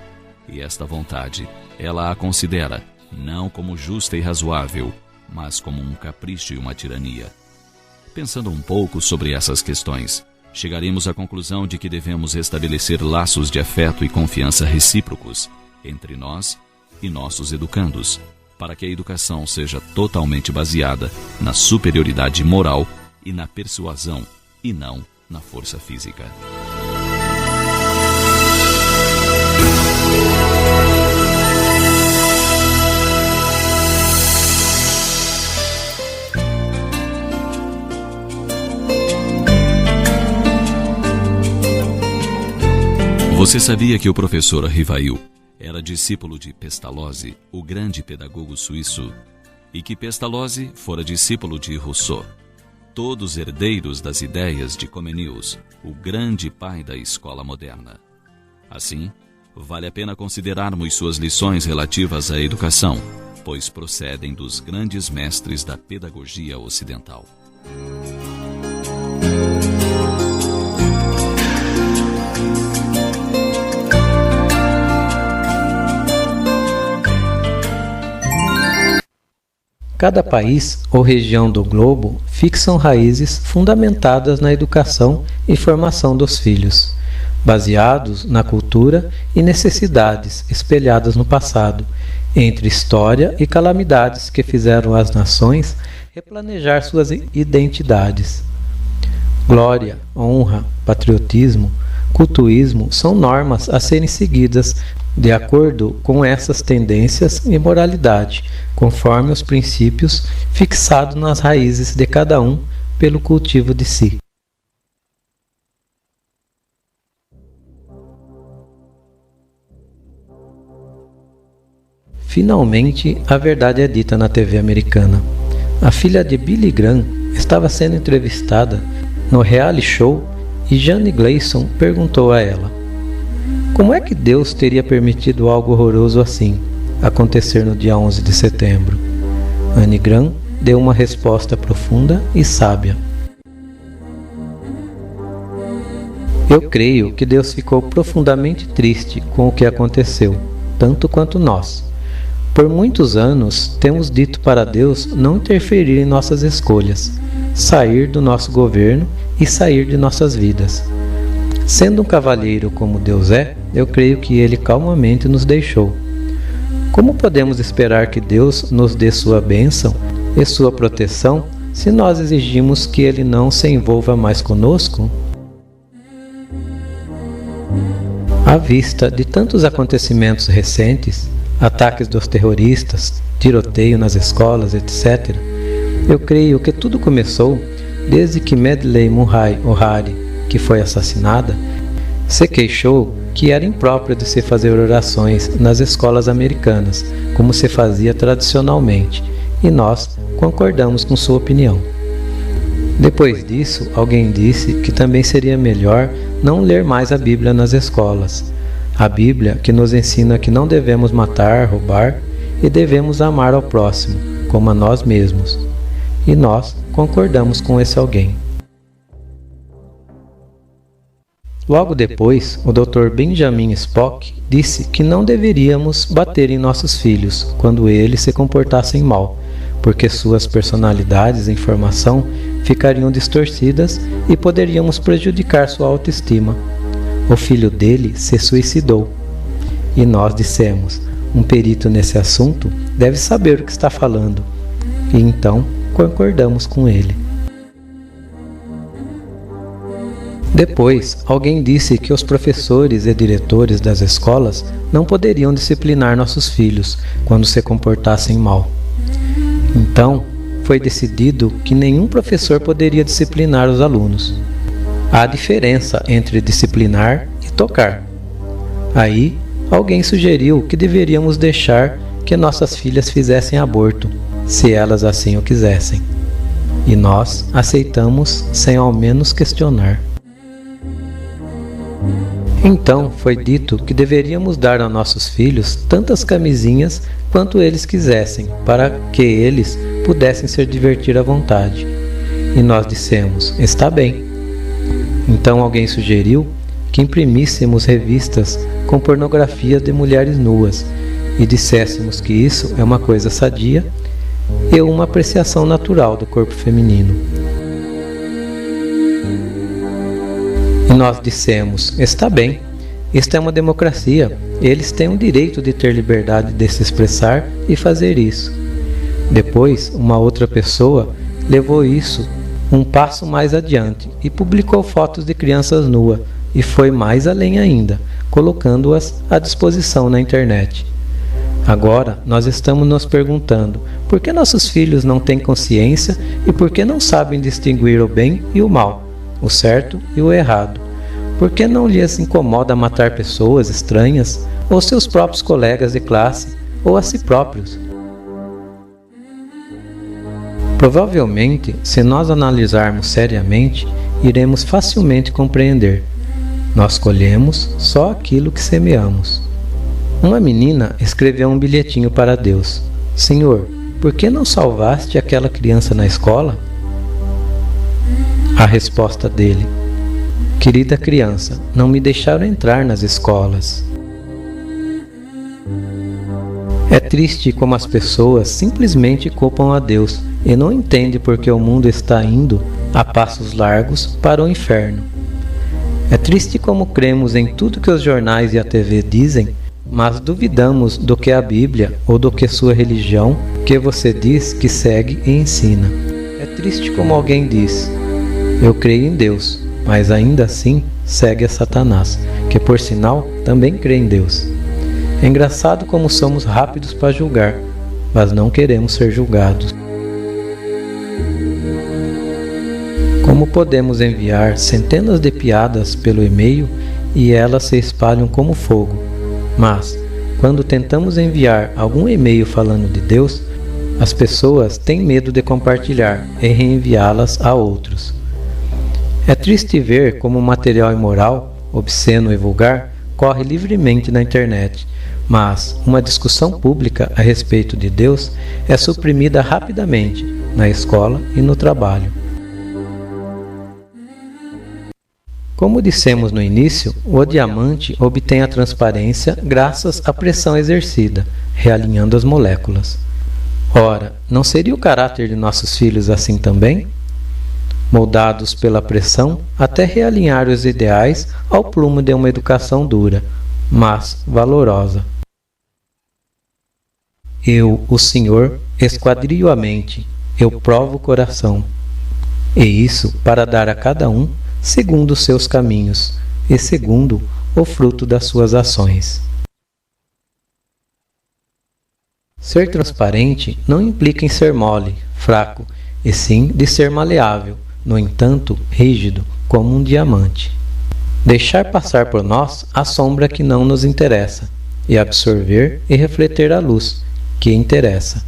C: E esta vontade, ela a considera não como justa e razoável, mas como um capricho e uma tirania. Pensando um pouco sobre essas questões, chegaremos à conclusão de que devemos estabelecer laços de afeto e confiança recíprocos entre nós e nossos educandos, para que a educação seja totalmente baseada na superioridade moral e na persuasão, e não na força física. Você sabia que o professor Rivail era discípulo de Pestalozzi, o grande pedagogo suíço, e que Pestalozzi fora discípulo de Rousseau, todos herdeiros das ideias de Comenius, o grande pai da escola moderna. Assim, vale a pena considerarmos suas lições relativas à educação, pois procedem dos grandes mestres da pedagogia ocidental.
A: Cada país ou região do globo fixam raízes fundamentadas na educação e formação dos filhos, baseados na cultura e necessidades espelhadas no passado, entre história e calamidades que fizeram as nações replanejar suas identidades. Glória, honra, patriotismo, cultuísmo são normas a serem seguidas de acordo com essas tendências e moralidade, conforme os princípios fixados nas raízes de cada um pelo cultivo de si. Finalmente, a verdade é dita na TV americana. A filha de Billy Graham estava sendo entrevistada no reality show e Jane Gleason perguntou a ela: como é que Deus teria permitido algo horroroso assim acontecer no dia 11 de setembro? Anne Graham deu uma resposta profunda e sábia. Eu creio que Deus ficou profundamente triste com o que aconteceu, tanto quanto nós. Por muitos anos, temos dito para Deus não interferir em nossas escolhas, sair do nosso governo e sair de nossas vidas. Sendo um cavalheiro como Deus é, eu creio que Ele calmamente nos deixou. Como podemos esperar que Deus nos dê sua bênção e sua proteção se nós exigimos que Ele não se envolva mais conosco? À vista de tantos acontecimentos recentes, ataques dos terroristas, tiroteio nas escolas, etc., eu creio que tudo começou desde que Madeleine Murray O'Hare, que foi assassinada, se queixou que era impróprio de se fazer orações nas escolas americanas, como se fazia tradicionalmente, e nós concordamos com sua opinião. Depois disso, alguém disse que também seria melhor não ler mais a Bíblia nas escolas. A Bíblia que nos ensina que não devemos matar, roubar e devemos amar ao próximo, como a nós mesmos. E nós concordamos com esse alguém. Logo depois, o Dr. Benjamin Spock disse que não deveríamos bater em nossos filhos quando eles se comportassem mal, porque suas personalidades em formação ficariam distorcidas e poderíamos prejudicar sua autoestima. O filho dele se suicidou. E nós dissemos: um perito nesse assunto deve saber o que está falando. E então concordamos com ele. Depois, alguém disse que os professores e diretores das escolas não poderiam disciplinar nossos filhos quando se comportassem mal. Então, foi decidido que nenhum professor poderia disciplinar os alunos. Há diferença entre disciplinar e tocar. Aí, alguém sugeriu que deveríamos deixar que nossas filhas fizessem aborto, se elas assim o quisessem. E nós aceitamos sem ao menos questionar. Então foi dito que deveríamos dar a nossos filhos tantas camisinhas quanto eles quisessem, para que eles pudessem se divertir à vontade. E nós dissemos, está bem. Então alguém sugeriu que imprimíssemos revistas com pornografia de mulheres nuas e disséssemos que isso é uma coisa sadia e uma apreciação natural do corpo feminino. E nós dissemos, está bem, esta é uma democracia, eles têm o direito de ter liberdade de se expressar e fazer isso. Depois, uma outra pessoa levou isso um passo mais adiante e publicou fotos de crianças nuas e foi mais além ainda, colocando-as à disposição na internet. Agora, nós estamos nos perguntando por que nossos filhos não têm consciência e por que não sabem distinguir o bem e o mal, o certo e o errado. Por que não lhes incomoda matar pessoas estranhas, ou seus próprios colegas de classe, ou a si próprios? Provavelmente, se nós analisarmos seriamente, iremos facilmente compreender. Nós colhemos só aquilo que semeamos. Uma menina escreveu um bilhetinho para Deus. Senhor, por que não salvaste aquela criança na escola? A resposta dele: querida criança, não me deixaram entrar nas escolas. É triste como as pessoas simplesmente culpam a Deus e não entendem porque o mundo está indo a passos largos para o inferno. É triste como cremos em tudo que os jornais e a TV dizem, mas duvidamos do que a Bíblia ou do que sua religião, que você diz que segue e ensina. É triste como alguém diz, eu creio em Deus, mas ainda assim segue a Satanás, que por sinal também crê em Deus. É engraçado como somos rápidos para julgar, mas não queremos ser julgados. Como podemos enviar centenas de piadas pelo e-mail e elas se espalham como fogo, mas quando tentamos enviar algum e-mail falando de Deus, as pessoas têm medo de compartilhar e reenviá-las a outros. É triste ver como o material imoral, obsceno e vulgar corre livremente na internet, mas uma discussão pública a respeito de Deus é suprimida rapidamente na escola e no trabalho. Como dissemos no início, o diamante obtém a transparência graças à pressão exercida, realinhando as moléculas. Ora, não seria o caráter de nossos filhos assim também? Moldados pela pressão até realinhar os ideais ao plumo de uma educação dura, mas valorosa. Eu, o Senhor, esquadrio a mente, eu provo o coração, e isso para dar a cada um segundo os seus caminhos e segundo o fruto das suas ações. Ser transparente não implica em ser mole, fraco, e sim de ser maleável, no entanto, rígido, como um diamante. Deixar passar por nós a sombra que não nos interessa, e absorver e refletir a luz que interessa.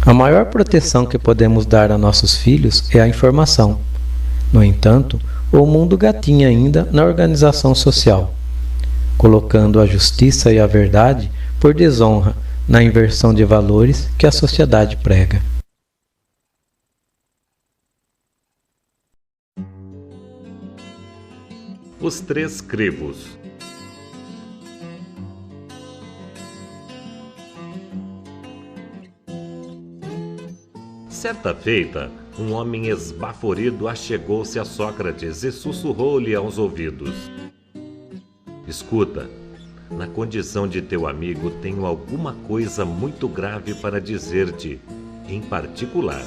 A: A maior proteção que podemos dar a nossos filhos é a informação. No entanto, o mundo gatinha ainda na organização social, colocando a justiça e a verdade por desonra na inversão de valores que a sociedade prega.
B: Os três crivos. Certa feita, um homem esbaforido achegou-se a Sócrates e sussurrou-lhe aos ouvidos: escuta, na condição de teu amigo tenho alguma coisa muito grave para dizer-te, em particular.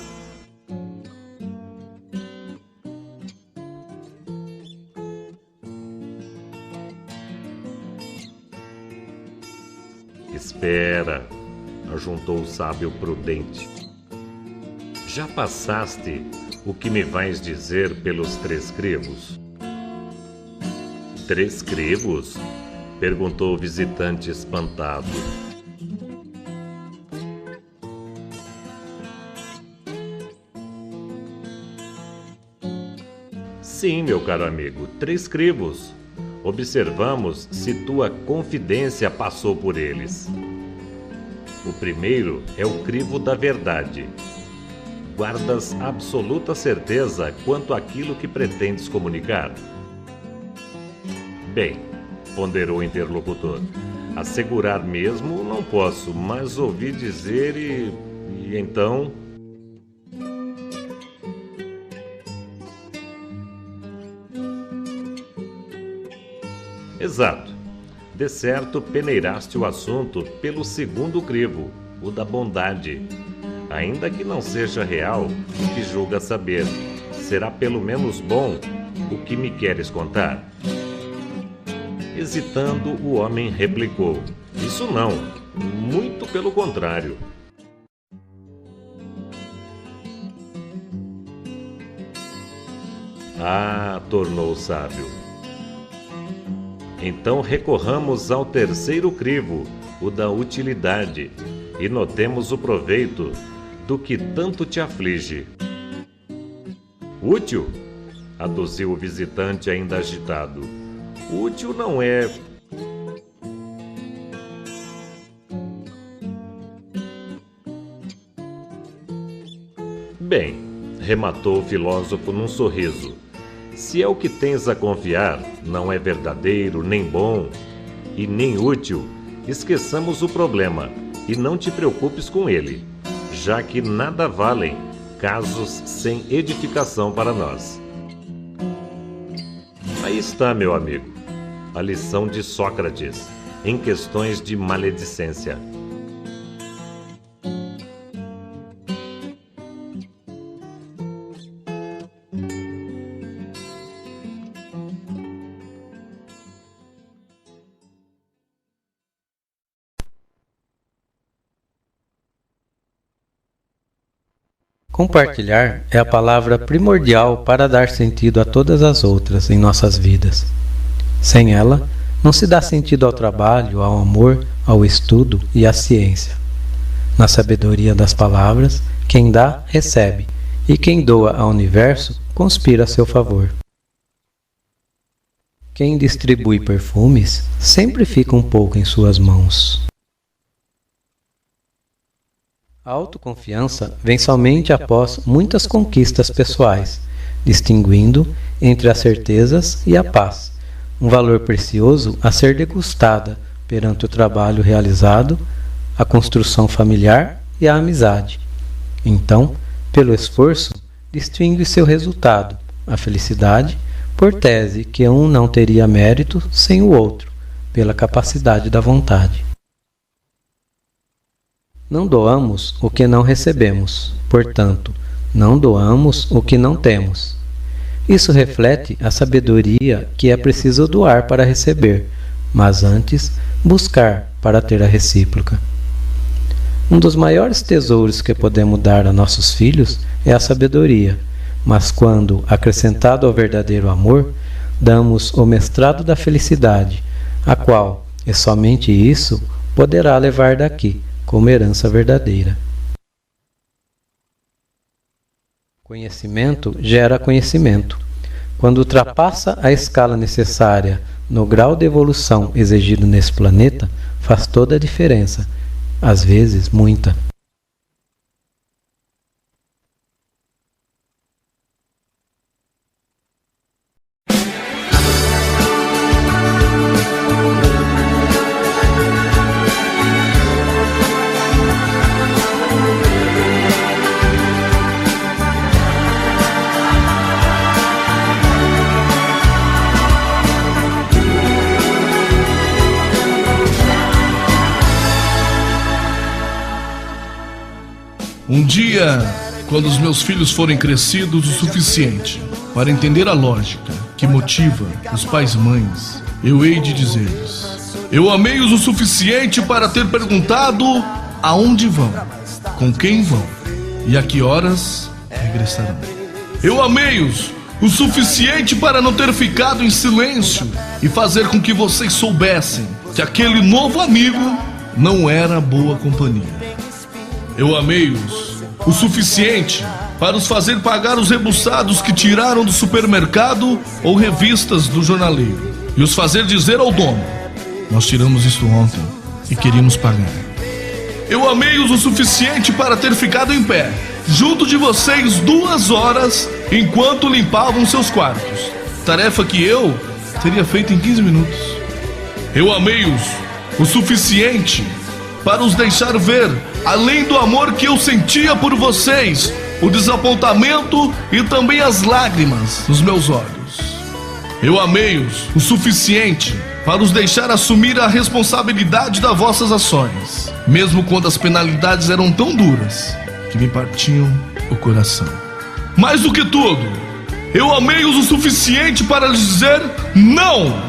B: Espera, ajuntou o sábio prudente. Já passaste o que me vais dizer pelos 3 crivos? 3 crivos? Perguntou o visitante espantado. Sim, meu caro amigo, 3 crivos. Observamos se tua confidência passou por eles. O primeiro é o crivo da verdade. Guardas absoluta certeza quanto àquilo que pretendes comunicar? Bem, ponderou o interlocutor, assegurar mesmo não posso, mas ouvi dizer e então... Exato. De certo, peneiraste o assunto pelo segundo crivo, o da bondade. Ainda que não seja real o que julgas saber, será pelo menos bom o que me queres contar? Hesitando, o homem replicou: isso não, muito pelo contrário. Ah, tornou o sábio. Então recorramos ao terceiro crivo, o da utilidade, e notemos o proveito do que tanto te aflige. Útil? Aduziu o visitante ainda agitado. Útil não é... Bem, rematou o filósofo num sorriso. Se é o que tens a confiar, não é verdadeiro, nem bom e nem útil, esqueçamos o problema e não te preocupes com ele, já que nada valem casos sem edificação para nós. Aí está, meu amigo, a lição de Sócrates em questões de maledicência.
A: Compartilhar é a palavra primordial para dar sentido a todas as outras em nossas vidas. Sem ela, não se dá sentido ao trabalho, ao amor, ao estudo e à ciência. Na sabedoria das palavras, quem dá, recebe, e quem doa ao universo, conspira a seu favor. Quem distribui perfumes, sempre fica um pouco em suas mãos. A autoconfiança vem somente após muitas conquistas pessoais, distinguindo entre as certezas e a paz, um valor precioso a ser degustada perante o trabalho realizado, a construção familiar e a amizade. Então, pelo esforço, distingue seu resultado, a felicidade, por tese que um não teria mérito sem o outro, pela capacidade da vontade. Não doamos o que não recebemos, portanto, não doamos o que não temos. Isso reflete a sabedoria que é preciso doar para receber, mas antes buscar para ter a recíproca. Um dos maiores tesouros que podemos dar a nossos filhos é a sabedoria, mas quando, acrescentado ao verdadeiro amor, damos o mestrado da felicidade, a qual, e somente isso, poderá levar daqui, como herança verdadeira. Conhecimento gera conhecimento. Quando ultrapassa a escala necessária no grau de evolução exigido nesse planeta, faz toda a diferença, às vezes muita.
D: Um dia, quando os meus filhos forem crescidos o suficiente para entender a lógica que motiva os pais e mães, eu hei de dizer-lhes: Eu amei-os o suficiente para ter perguntado aonde vão, com quem vão e a que horas regressarão. Eu amei-os o suficiente para não ter ficado em silêncio e fazer com que vocês soubessem que aquele novo amigo não era boa companhia. Eu amei-os o suficiente para os fazer pagar os rebuçados que tiraram do supermercado ou revistas do jornaleiro e os fazer dizer ao dono: nós tiramos isso ontem e queríamos pagar. Eu amei-os o suficiente para ter ficado em pé junto de vocês 2 horas enquanto limpavam seus quartos, tarefa que eu teria feito em 15 minutos. Eu amei-os o suficiente para os deixar ver, além do amor que eu sentia por vocês, o desapontamento e também as lágrimas nos meus olhos. Eu amei-os o suficiente para os deixar assumir a responsabilidade das vossas ações, mesmo quando as penalidades eram tão duras que me partiam o coração. Mais do que tudo, eu amei-os o suficiente para lhes dizer não,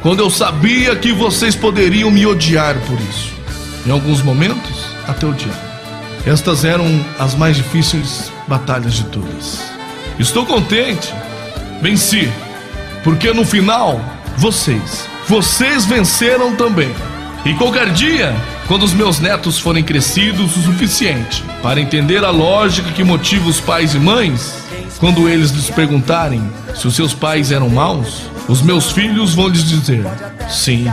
D: quando eu sabia que vocês poderiam me odiar por isso. Em alguns momentos, até odiar. Estas eram as mais difíceis batalhas de todas. Estou contente, venci, porque no final, vocês venceram também. E qualquer dia, quando os meus netos forem crescidos o suficiente para entender a lógica que motiva os pais e mães, quando eles lhes perguntarem se os seus pais eram maus, os meus filhos vão lhes dizer: sim,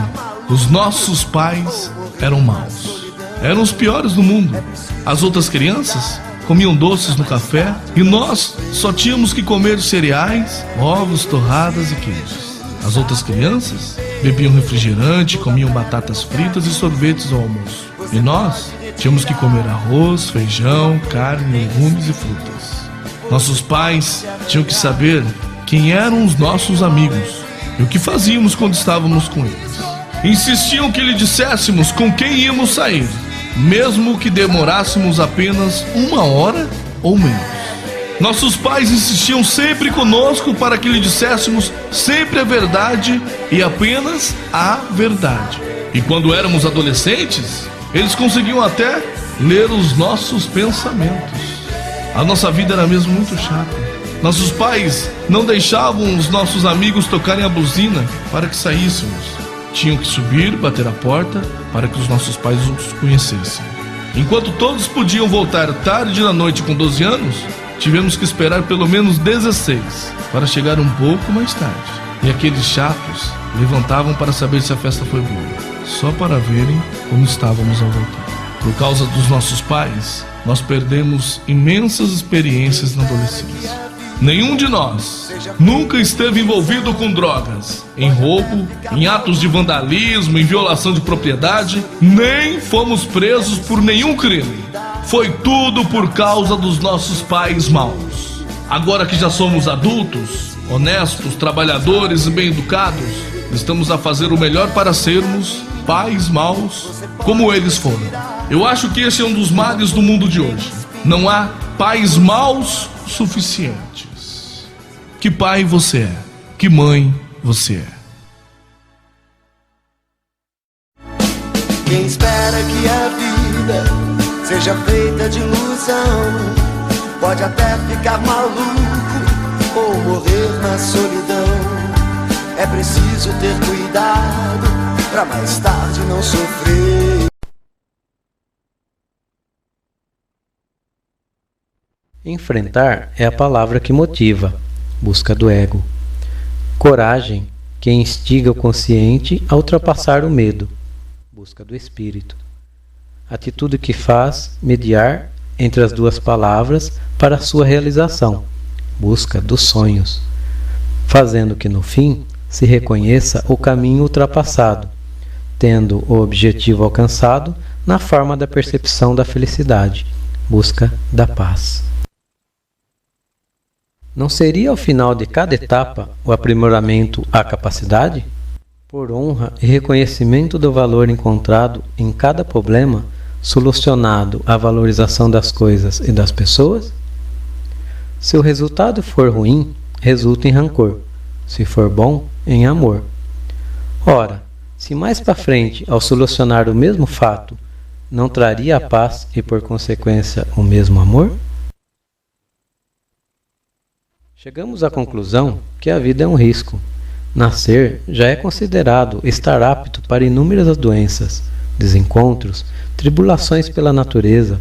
D: os nossos pais eram maus. Eram os piores do mundo. As outras crianças comiam doces no café e nós só tínhamos que comer cereais, ovos, torradas e queijos. As outras crianças bebiam refrigerante, comiam batatas fritas e sorvetes ao almoço. E nós tínhamos que comer arroz, feijão, carne, legumes e frutas. Nossos pais tinham que saber quem eram os nossos amigos e o que fazíamos quando estávamos com eles. Insistiam que lhe disséssemos com quem íamos sair, mesmo que demorássemos apenas 1 hora ou menos. Nossos pais insistiam sempre conosco para que lhe disséssemos sempre a verdade e apenas a verdade. E quando éramos adolescentes, eles conseguiam até ler os nossos pensamentos. A nossa vida era mesmo muito chata. Nossos pais não deixavam os nossos amigos tocarem a buzina para que saíssemos. Tinham que subir, bater a porta para que os nossos pais os conhecessem. Enquanto todos podiam voltar tarde da noite com 12 anos, tivemos que esperar pelo menos 16 para chegar um pouco mais tarde. E aqueles chatos levantavam para saber se a festa foi boa, só para verem como estávamos ao voltar. Por causa dos nossos pais, nós perdemos imensas experiências na adolescência. Nenhum de nós nunca esteve envolvido com drogas, em roubo, em atos de vandalismo, em violação de propriedade, nem fomos presos por nenhum crime. Foi tudo por causa dos nossos pais maus. Agora que já somos adultos, honestos, trabalhadores e bem-educados, estamos a fazer o melhor para sermos pais maus como eles foram. Eu acho que esse é um dos males do mundo de hoje. Não há pais maus suficientes. Que pai você é? Que mãe você é?
E: Quem espera que a vida seja feita de ilusão pode até ficar maluco ou morrer na solidão. É preciso ter cuidado pra mais tarde não sofrer.
A: Enfrentar é a palavra que motiva, busca do ego. Coragem, que instiga o consciente a ultrapassar o medo, busca do espírito. Atitude que faz mediar entre as duas palavras para a sua realização, busca dos sonhos, fazendo que no fim se reconheça o caminho ultrapassado, tendo o objetivo alcançado na forma da percepção da felicidade, busca da paz. Não seria ao final de cada etapa o aprimoramento à capacidade? Por honra e reconhecimento do valor encontrado em cada problema, solucionado a valorização das coisas e das pessoas? Se o resultado for ruim, resulta em rancor. Se for bom, em amor. Ora, Se mais para frente, ao solucionar o mesmo fato, não traria a paz e, por consequência, o mesmo amor? Chegamos à conclusão que a vida é um risco. Nascer já é considerado estar apto para inúmeras doenças, desencontros, tribulações pela natureza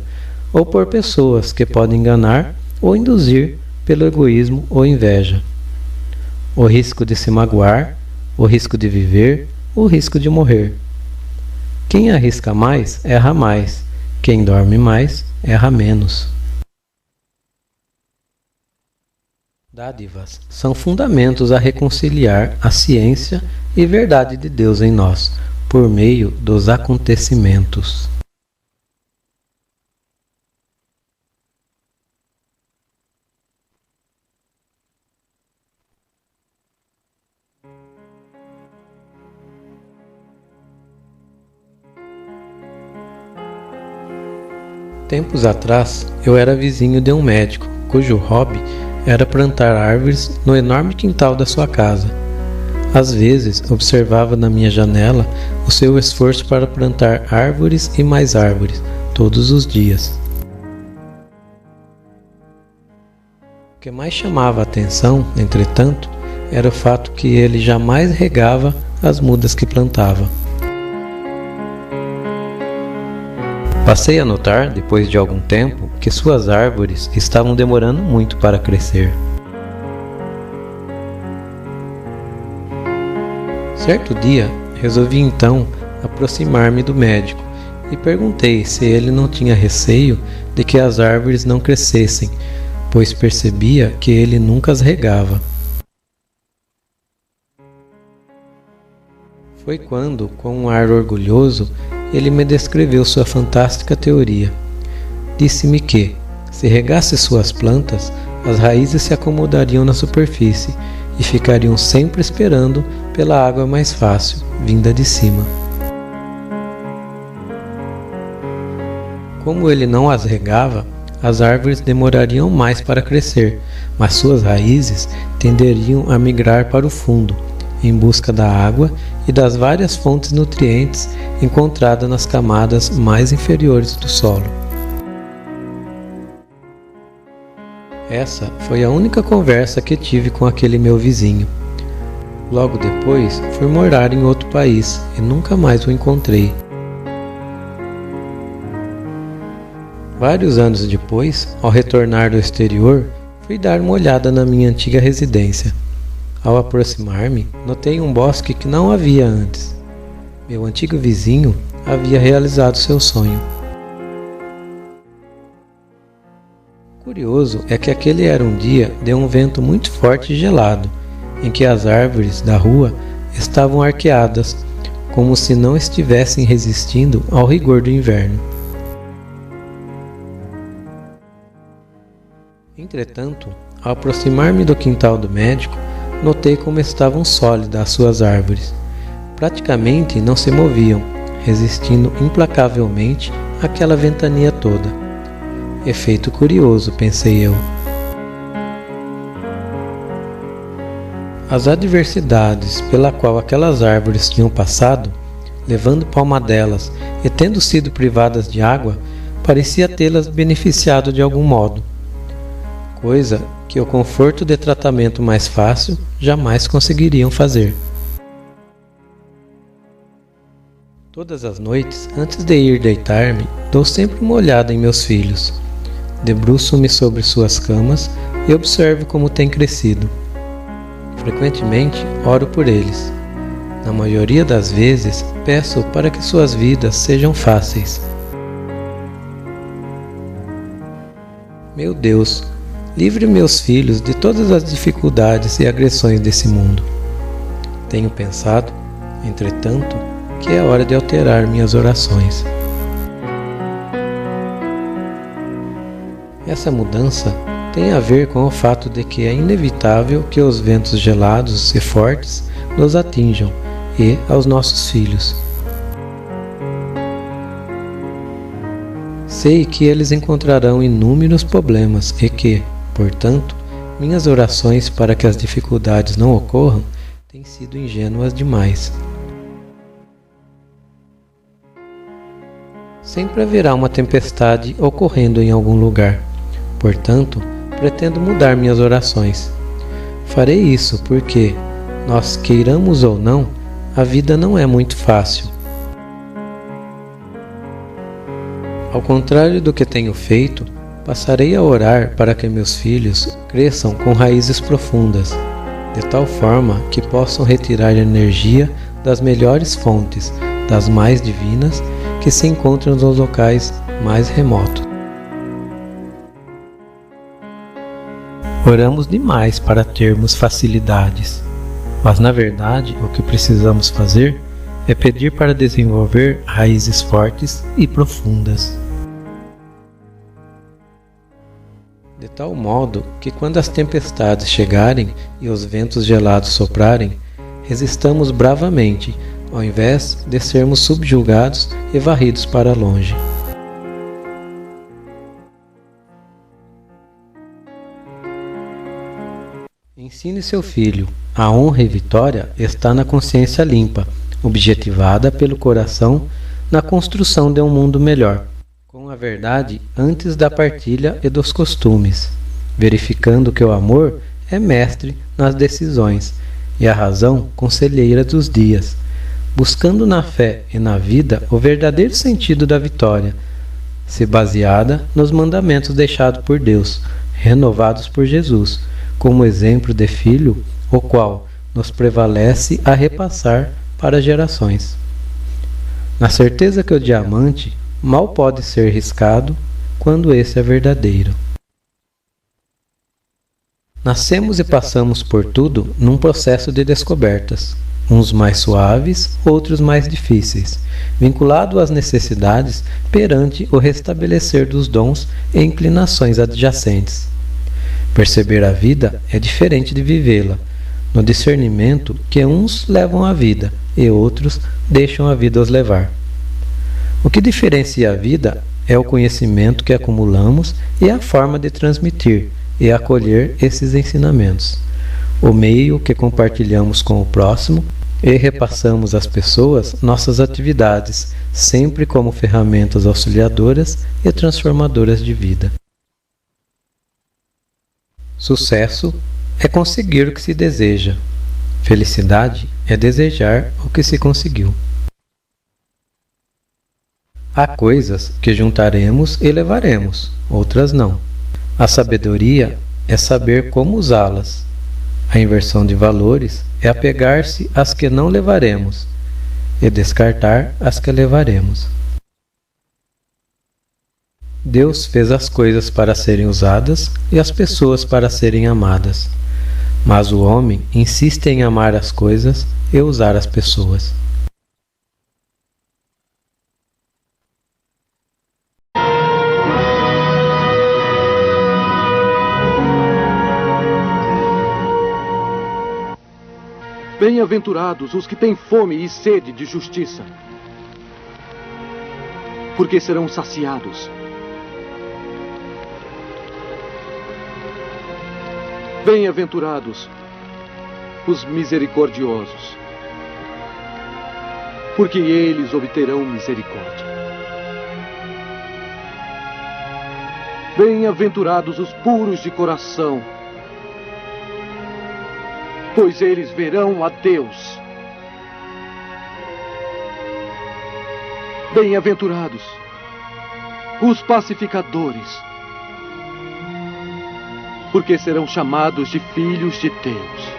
A: ou por pessoas que podem enganar ou induzir pelo egoísmo ou inveja. O risco de se magoar, o risco de viver, o risco de morrer. Quem arrisca mais, erra mais. Quem dorme mais, erra menos. Dádivas são fundamentos a reconciliar a ciência e verdade de Deus em nós, por meio dos acontecimentos. Tempos atrás, eu era vizinho de um médico, cujo hobby era plantar árvores no enorme quintal da sua casa. Às vezes, observava na minha janela o seu esforço para plantar árvores e mais árvores, todos os dias. O que mais chamava a atenção, entretanto, era o fato que ele jamais regava as mudas que plantava. Passei a notar, depois de algum tempo, que suas árvores estavam demorando muito para crescer. Certo dia, resolvi então aproximar-me do médico e perguntei se ele não tinha receio de que as árvores não crescessem, pois percebia que ele nunca as regava. Foi quando, com um ar orgulhoso, ele me descreveu sua fantástica teoria. Disse-me que, se regasse suas plantas, as raízes se acomodariam na superfície e ficariam sempre esperando pela água mais fácil, vinda de cima. Como ele não as regava, as árvores demorariam mais para crescer, mas suas raízes tenderiam a migrar para o fundo, em busca da água e das várias fontes nutrientes encontradas nas camadas mais inferiores do solo. Essa foi a única conversa que tive com aquele meu vizinho. Logo depois, fui morar em outro país e nunca mais o encontrei. Vários anos depois, ao retornar do exterior, fui dar uma olhada na minha antiga residência. Ao aproximar-me, notei um bosque que não havia antes. Meu antigo vizinho havia realizado seu sonho. Curioso é que aquele era um dia de um vento muito forte e gelado, em que as árvores da rua estavam arqueadas, como se não estivessem resistindo ao rigor do inverno. Entretanto, ao aproximar-me do quintal do médico, notei como estavam sólidas as suas árvores. Praticamente não se moviam, resistindo implacavelmente àquela ventania toda. Efeito curioso, pensei eu. As adversidades pela qual aquelas árvores tinham passado, levando palmadelas e tendo sido privadas de água, parecia tê-las beneficiado de algum modo. Coisa que o conforto de tratamento mais fácil jamais conseguiriam fazer. Todas as noites, antes de ir deitar-me, dou sempre uma olhada em meus filhos. Debruço-me sobre suas camas e observo como têm crescido. Frequentemente, oro por eles. Na maioria das vezes, peço para que suas vidas sejam fáceis. Meu Deus, livre meus filhos de todas as dificuldades e agressões desse mundo. Tenho pensado, entretanto, que é hora de alterar minhas orações. Essa mudança tem a ver com o fato de que é inevitável que os ventos gelados e fortes nos atinjam e aos nossos filhos. Sei que eles encontrarão inúmeros problemas e que, portanto, minhas orações para que as dificuldades não ocorram têm sido ingênuas demais. Sempre haverá uma tempestade ocorrendo em algum lugar. Portanto, pretendo mudar minhas orações. Farei isso porque, nós queiramos ou não, a vida não é muito fácil. Ao contrário do que tenho feito, passarei a orar para que meus filhos cresçam com raízes profundas, de tal forma que possam retirar energia das melhores fontes, das mais divinas, que se encontram nos locais mais remotos. Oramos demais para termos facilidades, mas na verdade o que precisamos fazer é pedir para desenvolver raízes fortes e profundas. De tal modo que quando as tempestades chegarem e os ventos gelados soprarem, resistamos bravamente, ao invés de sermos subjugados e varridos para longe. Ensine seu filho. A honra e vitória está na consciência limpa, objetivada pelo coração na construção de um mundo melhor, com a verdade antes da partilha e dos costumes, verificando que o amor é mestre nas decisões e a razão conselheira dos dias, buscando na fé e na vida o verdadeiro sentido da vitória, se baseada nos mandamentos deixados por Deus, renovados por Jesus, como exemplo de filho, o qual nos prevalece a repassar para gerações. Na certeza que o diamante mal pode ser riscado quando esse é verdadeiro. Nascemos e passamos por tudo num processo de descobertas, uns mais suaves, outros mais difíceis, vinculado às necessidades perante o restabelecer dos dons e inclinações adjacentes. Perceber a vida é diferente de vivê-la, no discernimento que uns levam a vida e outros deixam a vida os levar. O que diferencia a vida é o conhecimento que acumulamos e a forma de transmitir e acolher esses ensinamentos, o meio que compartilhamos com o próximo e repassamos às pessoas nossas atividades, sempre como ferramentas auxiliadoras e transformadoras de vida. Sucesso é conseguir o que se deseja. Felicidade é desejar o que se conseguiu. Há coisas que juntaremos e levaremos, outras não. A sabedoria é saber como usá-las. A inversão de valores é apegar-se às que não levaremos e descartar as que levaremos. Deus fez as coisas para serem usadas e as pessoas para serem amadas, mas o homem insiste em amar as coisas e usar as pessoas.
F: Bem-aventurados os que têm fome e sede de justiça, porque serão saciados. Bem-aventurados os misericordiosos, porque eles obterão misericórdia. Bem-aventurados os puros de coração, pois eles verão a Deus. Bem-aventurados os pacificadores, porque serão chamados de filhos de Deus.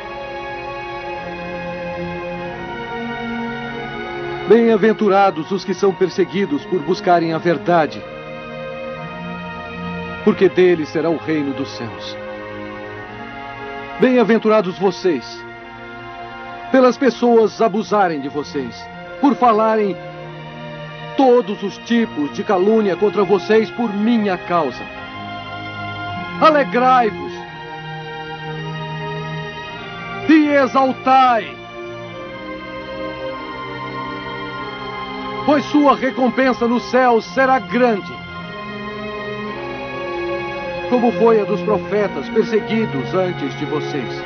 F: Bem-aventurados os que são perseguidos por buscarem a verdade, porque deles será o reino dos céus. Bem-aventurados vocês, pelas pessoas abusarem de vocês, por falarem todos os tipos de calúnia contra vocês por minha causa. Alegrai-vos e exaltai, pois sua recompensa nos céus será grande, como foi a dos profetas perseguidos antes de vocês.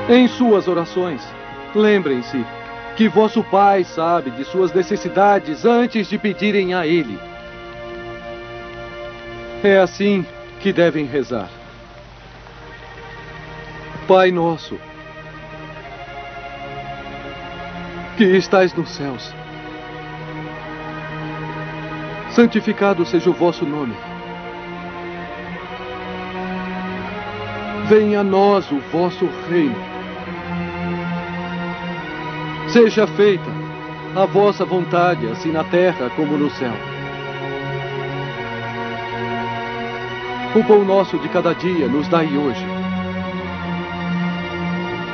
F: Em suas orações, Lembrem-se que vosso Pai sabe de suas necessidades antes de pedirem a Ele. É assim que devem rezar. Pai nosso, que estais nos céus, santificado seja o vosso nome. Venha a nós o vosso reino. Seja feita a vossa vontade, assim na terra como no céu. O pão nosso de cada dia nos dai hoje.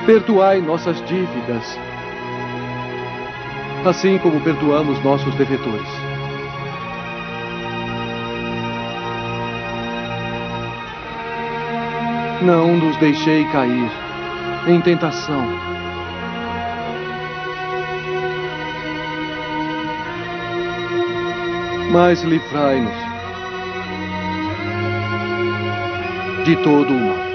F: Perdoai nossas dívidas, assim como perdoamos nossos devedores. Não nos deixei cair em tentação, mas livrai-nos de todo o mal.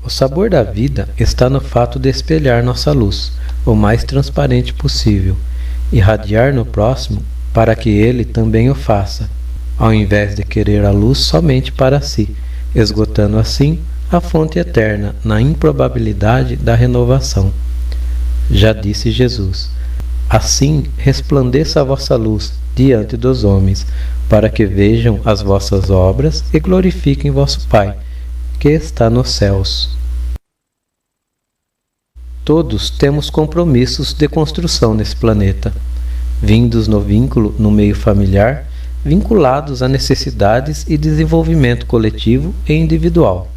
A: O sabor da vida está no fato de espelhar nossa luz, o mais transparente possível, irradiar no próximo para que ele também o faça, ao invés de querer a luz somente para si, esgotando assim a fonte eterna na improbabilidade da renovação. Já disse Jesus: assim resplandeça a vossa luz diante dos homens, para que vejam as vossas obras e glorifiquem vosso Pai, que está nos céus. Todos temos compromissos de construção nesse planeta, vindos no vínculo no meio familiar, vinculados a necessidades e desenvolvimento coletivo e individual.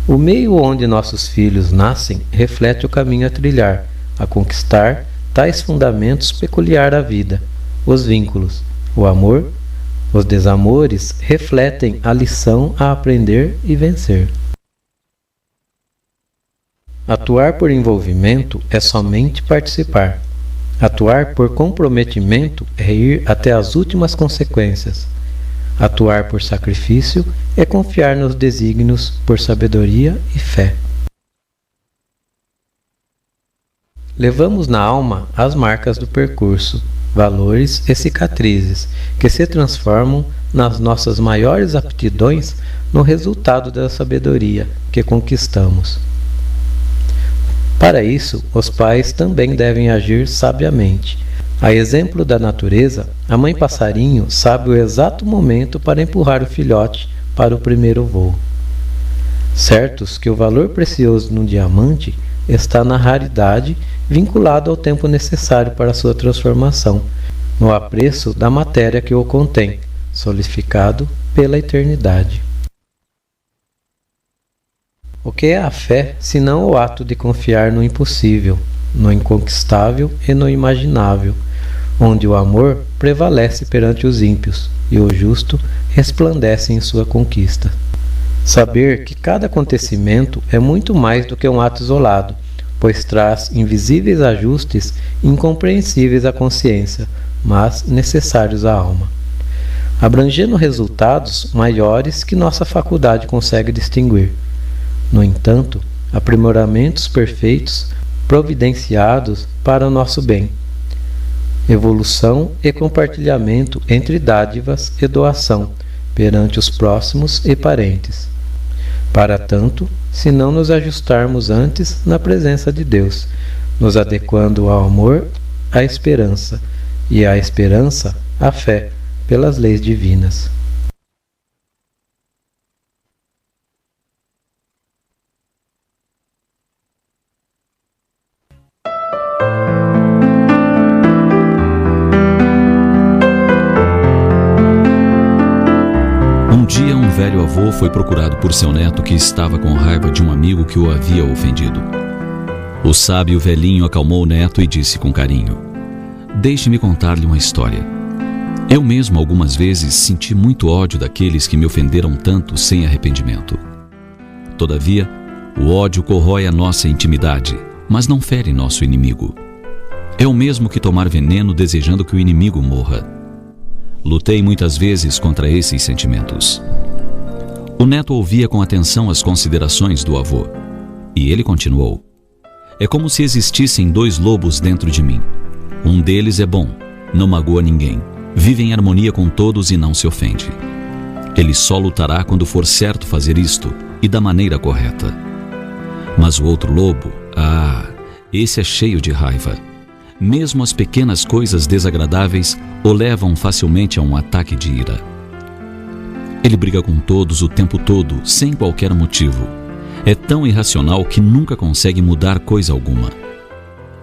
A: O meio onde nossos filhos nascem reflete o caminho a trilhar, a conquistar tais fundamentos peculiares à vida, os vínculos, o amor. Os desamores refletem a lição a aprender e vencer. Atuar por envolvimento é somente participar. Atuar por comprometimento é ir até as últimas consequências. Atuar por sacrifício é confiar nos desígnios por sabedoria e fé. Levamos na alma as marcas do percurso, valores e cicatrizes, que se transformam nas nossas maiores aptidões no resultado da sabedoria que conquistamos. Para isso, os pais também devem agir sabiamente. A exemplo da natureza, a mãe passarinho sabe o exato momento para empurrar o filhote para o primeiro voo. Certos que o valor precioso de um diamante está na raridade vinculado ao tempo necessário para sua transformação, no apreço da matéria que o contém, solidificado pela eternidade. O que é a fé, senão o ato de confiar no impossível, no inconquistável e no imaginável, onde o amor prevalece perante os ímpios e o justo resplandece em sua conquista. Saber que cada acontecimento é muito mais do que um ato isolado, pois traz invisíveis ajustes incompreensíveis à consciência, mas necessários à alma, abrangendo resultados maiores que nossa faculdade consegue distinguir. No entanto, aprimoramentos perfeitos providenciados para o nosso bem, evolução e compartilhamento entre dádivas e doação perante os próximos e parentes. Para tanto, se não nos ajustarmos antes na presença de Deus, nos adequando ao amor, à esperança, e à esperança, à fé, pelas leis divinas.
C: Um dia, um velho avô foi procurado por seu neto que estava com raiva de um amigo que o havia ofendido. O sábio velhinho acalmou o neto e disse com carinho: "Deixe-me contar-lhe uma história. Eu mesmo algumas vezes senti muito ódio daqueles que me ofenderam tanto sem arrependimento. Todavia, o ódio corrói a nossa intimidade, mas não fere nosso inimigo. É o mesmo que tomar veneno desejando que o inimigo morra. Lutei muitas vezes contra esses sentimentos. O neto ouvia com atenção as considerações do avô. E ele continuou: é como se existissem dois lobos dentro de mim. Um deles é bom, não magoa ninguém, vive em harmonia com todos e não se ofende. Ele só lutará quando for certo fazer isto e da maneira correta. Mas o outro lobo, esse é cheio de raiva. Mesmo as pequenas coisas desagradáveis o levam facilmente a um ataque de ira. Ele briga com todos o tempo todo, sem qualquer motivo. É tão irracional que nunca consegue mudar coisa alguma.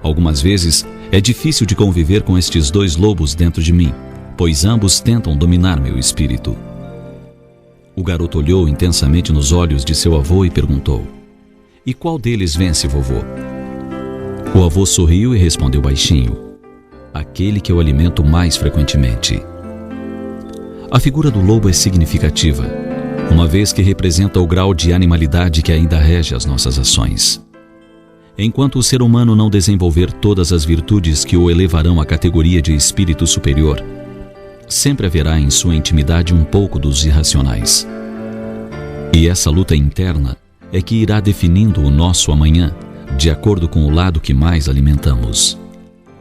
C: Algumas vezes é difícil de conviver com estes dois lobos dentro de mim, pois ambos tentam dominar meu espírito. O garoto olhou intensamente nos olhos de seu avô e perguntou: e qual deles vence, vovô? O avô sorriu e respondeu baixinho: aquele que eu alimento mais frequentemente. A figura do lobo é significativa, uma vez que representa o grau de animalidade que ainda rege as nossas ações. Enquanto o ser humano não desenvolver todas as virtudes que o elevarão à categoria de espírito superior, sempre haverá em sua intimidade um pouco dos irracionais. E essa luta interna é que irá definindo o nosso amanhã, de acordo com o lado que mais alimentamos.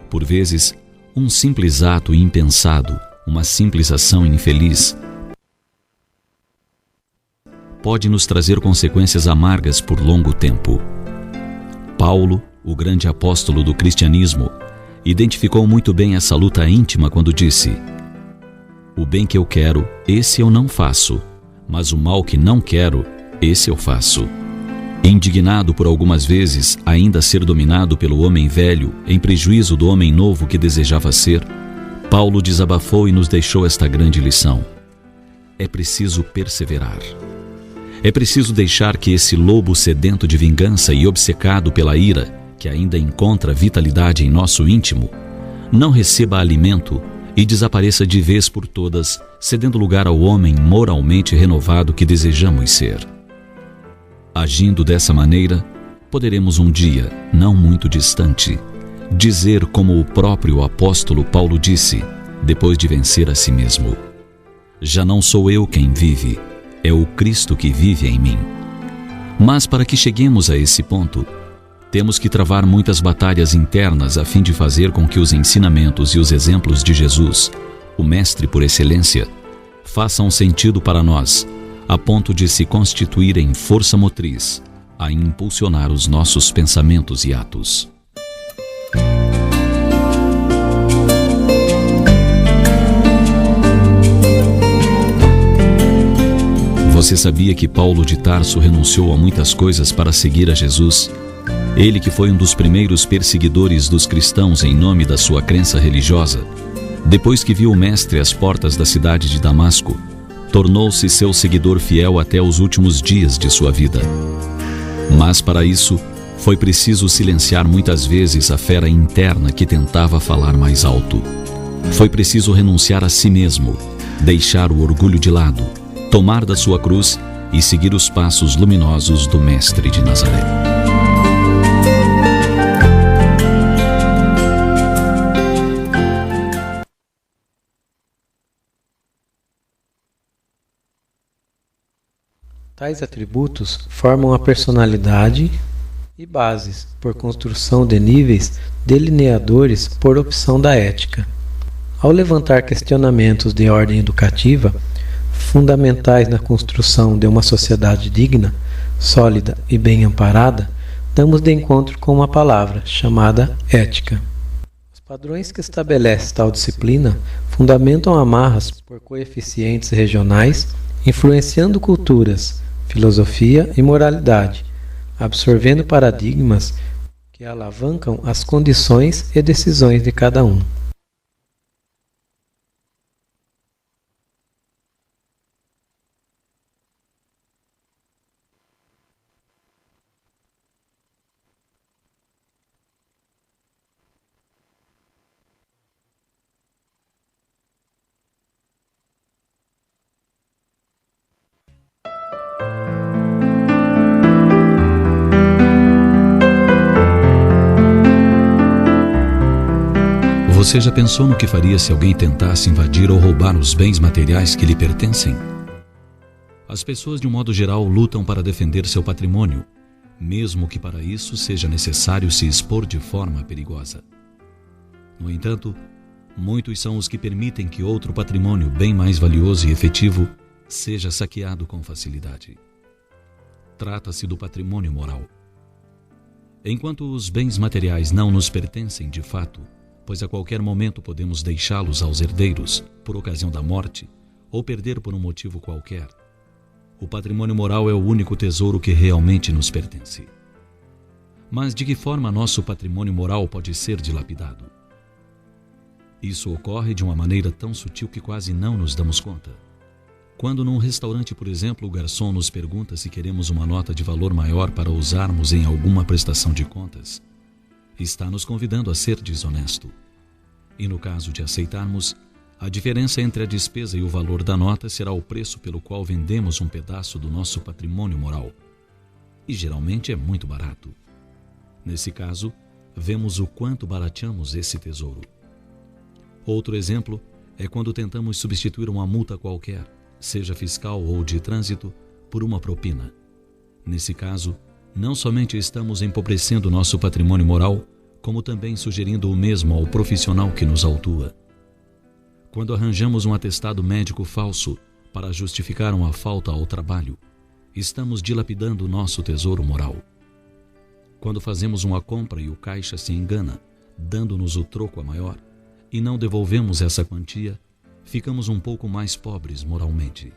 C: Por vezes, um simples ato impensado, uma simples ação infeliz, pode nos trazer consequências amargas por longo tempo. Paulo, o grande apóstolo do cristianismo, identificou muito bem essa luta íntima quando disse: o bem que eu quero, esse eu não faço, mas o mal que não quero, esse eu faço. Indignado por algumas vezes ainda ser dominado pelo homem velho em prejuízo do homem novo que desejava ser, Paulo desabafou e nos deixou esta grande lição: é preciso perseverar. É preciso deixar que esse lobo sedento de vingança e obcecado pela ira, que ainda encontra vitalidade em nosso íntimo, não receba alimento e desapareça de vez por todas, cedendo lugar ao homem moralmente renovado que desejamos ser. Agindo dessa maneira, poderemos um dia, não muito distante, dizer como o próprio apóstolo Paulo disse, depois de vencer a si mesmo: já não sou eu quem vive, é o Cristo que vive em mim. Mas para que cheguemos a esse ponto, temos que travar muitas batalhas internas a fim de fazer com que os ensinamentos e os exemplos de Jesus, o Mestre por excelência, façam sentido para nós, a ponto de se constituírem força motriz a impulsionar os nossos pensamentos e atos. Você sabia que Paulo de Tarso renunciou a muitas coisas para seguir a Jesus? Ele que foi um dos primeiros perseguidores dos cristãos em nome da sua crença religiosa, depois que viu o Mestre às portas da cidade de Damasco, tornou-se seu seguidor fiel até os últimos dias de sua vida. Mas para isso, foi preciso silenciar muitas vezes a fera interna que tentava falar mais alto. Foi preciso renunciar a si mesmo, deixar o orgulho de lado, tomar da sua cruz e seguir os passos luminosos do Mestre de Nazaré.
A: Tais atributos formam a personalidade e bases, por construção de níveis delineadores por opção da ética. Ao levantar questionamentos de ordem educativa, fundamentais na construção de uma sociedade digna, sólida e bem amparada, damos de encontro com uma palavra, chamada ética. Os padrões que estabelece tal disciplina fundamentam amarras por coeficientes regionais, influenciando culturas, filosofia e moralidade, absorvendo paradigmas que alavancam as condições e decisões de cada um.
C: Você já pensou no que faria se alguém tentasse invadir ou roubar os bens materiais que lhe pertencem? As pessoas, de um modo geral, lutam para defender seu patrimônio, mesmo que para isso seja necessário se expor de forma perigosa. No entanto, muitos são os que permitem que outro patrimônio bem mais valioso e efetivo seja saqueado com facilidade. Trata-se do patrimônio moral. Enquanto os bens materiais não nos pertencem de fato, pois a qualquer momento podemos deixá-los aos herdeiros por ocasião da morte ou perder por um motivo qualquer, o patrimônio moral é o único tesouro que realmente nos pertence. Mas de que forma nosso patrimônio moral pode ser dilapidado? Isso ocorre de uma maneira tão sutil que quase não nos damos conta. Quando num restaurante, por exemplo, o garçom nos pergunta se queremos uma nota de valor maior para usarmos em alguma prestação de contas, está nos convidando a ser desonesto. E no caso de aceitarmos, a diferença entre a despesa e o valor da nota será o preço pelo qual vendemos um pedaço do nosso patrimônio moral. E geralmente é muito barato. Nesse caso, vemos o quanto barateamos esse tesouro. Outro exemplo é quando tentamos substituir uma multa qualquer, seja fiscal ou de trânsito, por uma propina. Nesse caso, não somente estamos empobrecendo nosso patrimônio moral, como também sugerindo o mesmo ao profissional que nos autua. Quando arranjamos um atestado médico falso para justificar uma falta ao trabalho, estamos dilapidando nosso tesouro moral. Quando fazemos uma compra e o caixa se engana, dando-nos o troco a maior, e não devolvemos essa quantia, ficamos um pouco mais pobres moralmente.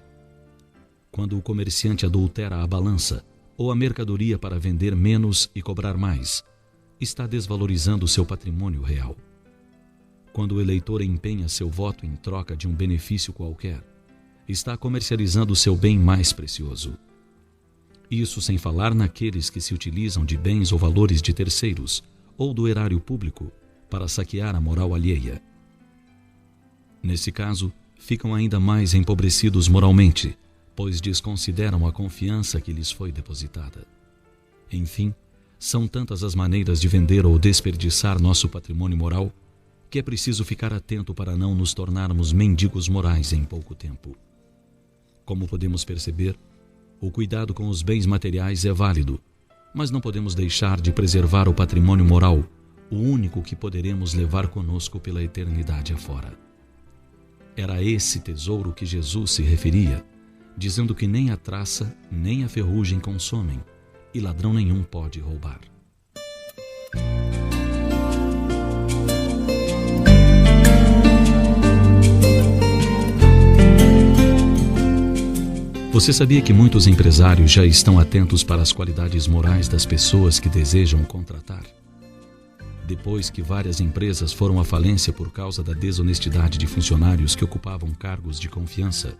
C: Quando o comerciante adultera a balança ou a mercadoria para vender menos e cobrar mais, está desvalorizando seu patrimônio real. Quando o eleitor empenha seu voto em troca de um benefício qualquer, está comercializando seu bem mais precioso. Isso sem falar naqueles que se utilizam de bens ou valores de terceiros ou do erário público para saquear a moral alheia. Nesse caso, ficam ainda mais empobrecidos moralmente, pois desconsideram a confiança que lhes foi depositada. Enfim, são tantas as maneiras de vender ou desperdiçar nosso patrimônio moral que é preciso ficar atento para não nos tornarmos mendigos morais em pouco tempo. Como podemos perceber, o cuidado com os bens materiais é válido, mas não podemos deixar de preservar o patrimônio moral, o único que poderemos levar conosco pela eternidade afora. Era a esse tesouro que Jesus se referia, dizendo que nem a traça nem a ferrugem consomem, e ladrão nenhum pode roubar. Você sabia que muitos empresários já estão atentos para as qualidades morais das pessoas que desejam contratar? Depois que várias empresas foram à falência por causa da desonestidade de funcionários que ocupavam cargos de confiança,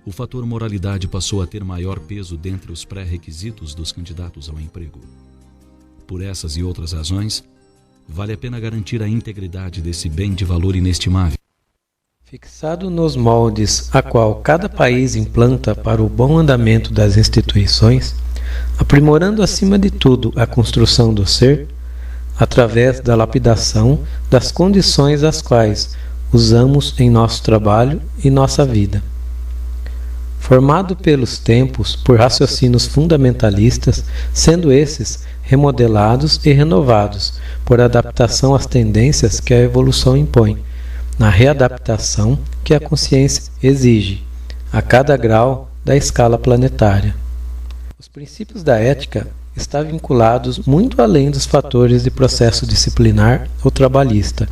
C: o fator moralidade passou a ter maior peso dentre os pré-requisitos dos candidatos ao emprego. Por essas e outras razões, vale a pena garantir a integridade desse bem de valor inestimável.
A: Fixado nos moldes a qual cada país implanta para o bom andamento das instituições, aprimorando acima de tudo a construção do ser, através da lapidação das condições as quais usamos em nosso trabalho e nossa vida. Formado pelos tempos por raciocínios fundamentalistas, sendo esses remodelados e renovados por adaptação às tendências que a evolução impõe, na readaptação que a consciência exige, a cada grau da escala planetária. Os princípios da ética estão vinculados muito além dos fatores de processo disciplinar ou trabalhista,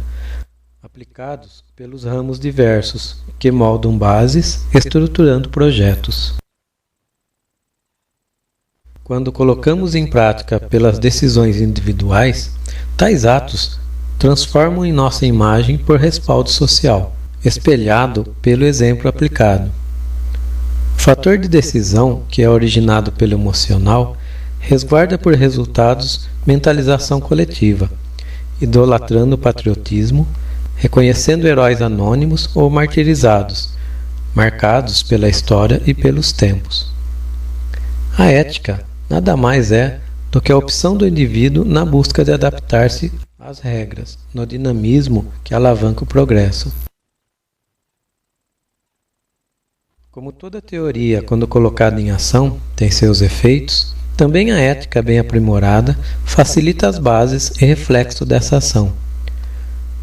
A: aplicados pelos ramos diversos que moldam bases, estruturando projetos. Quando colocamos em prática pelas decisões individuais, tais atos transformam em nossa imagem por respaldo social, espelhado pelo exemplo aplicado. O fator de decisão, que é originado pelo emocional, resguarda por resultados mentalização coletiva, idolatrando o patriotismo, reconhecendo heróis anônimos ou martirizados, marcados pela história e pelos tempos. A ética nada mais é do que a opção do indivíduo na busca de adaptar-se as regras, no dinamismo que alavanca o progresso. Como toda teoria, quando colocada em ação, tem seus efeitos, também a ética bem aprimorada facilita as bases e reflexo dessa ação,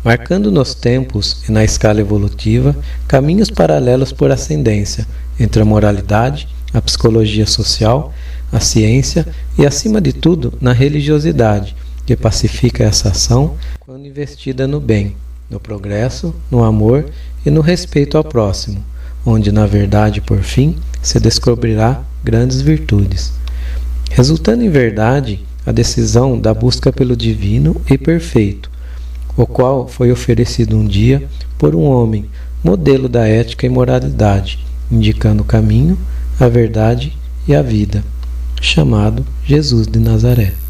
A: marcando nos tempos e na escala evolutiva caminhos paralelos por ascendência entre a moralidade, a psicologia social, a ciência e, acima de tudo, na religiosidade, que pacifica essa ação quando investida no bem, no progresso, no amor e no respeito ao próximo, onde, na verdade, por fim, se descobrirá grandes virtudes. Resultando em verdade a decisão da busca pelo divino e perfeito, o qual foi oferecido um dia por um homem, modelo da ética e moralidade, indicando o caminho, a verdade e a vida, chamado Jesus de Nazaré.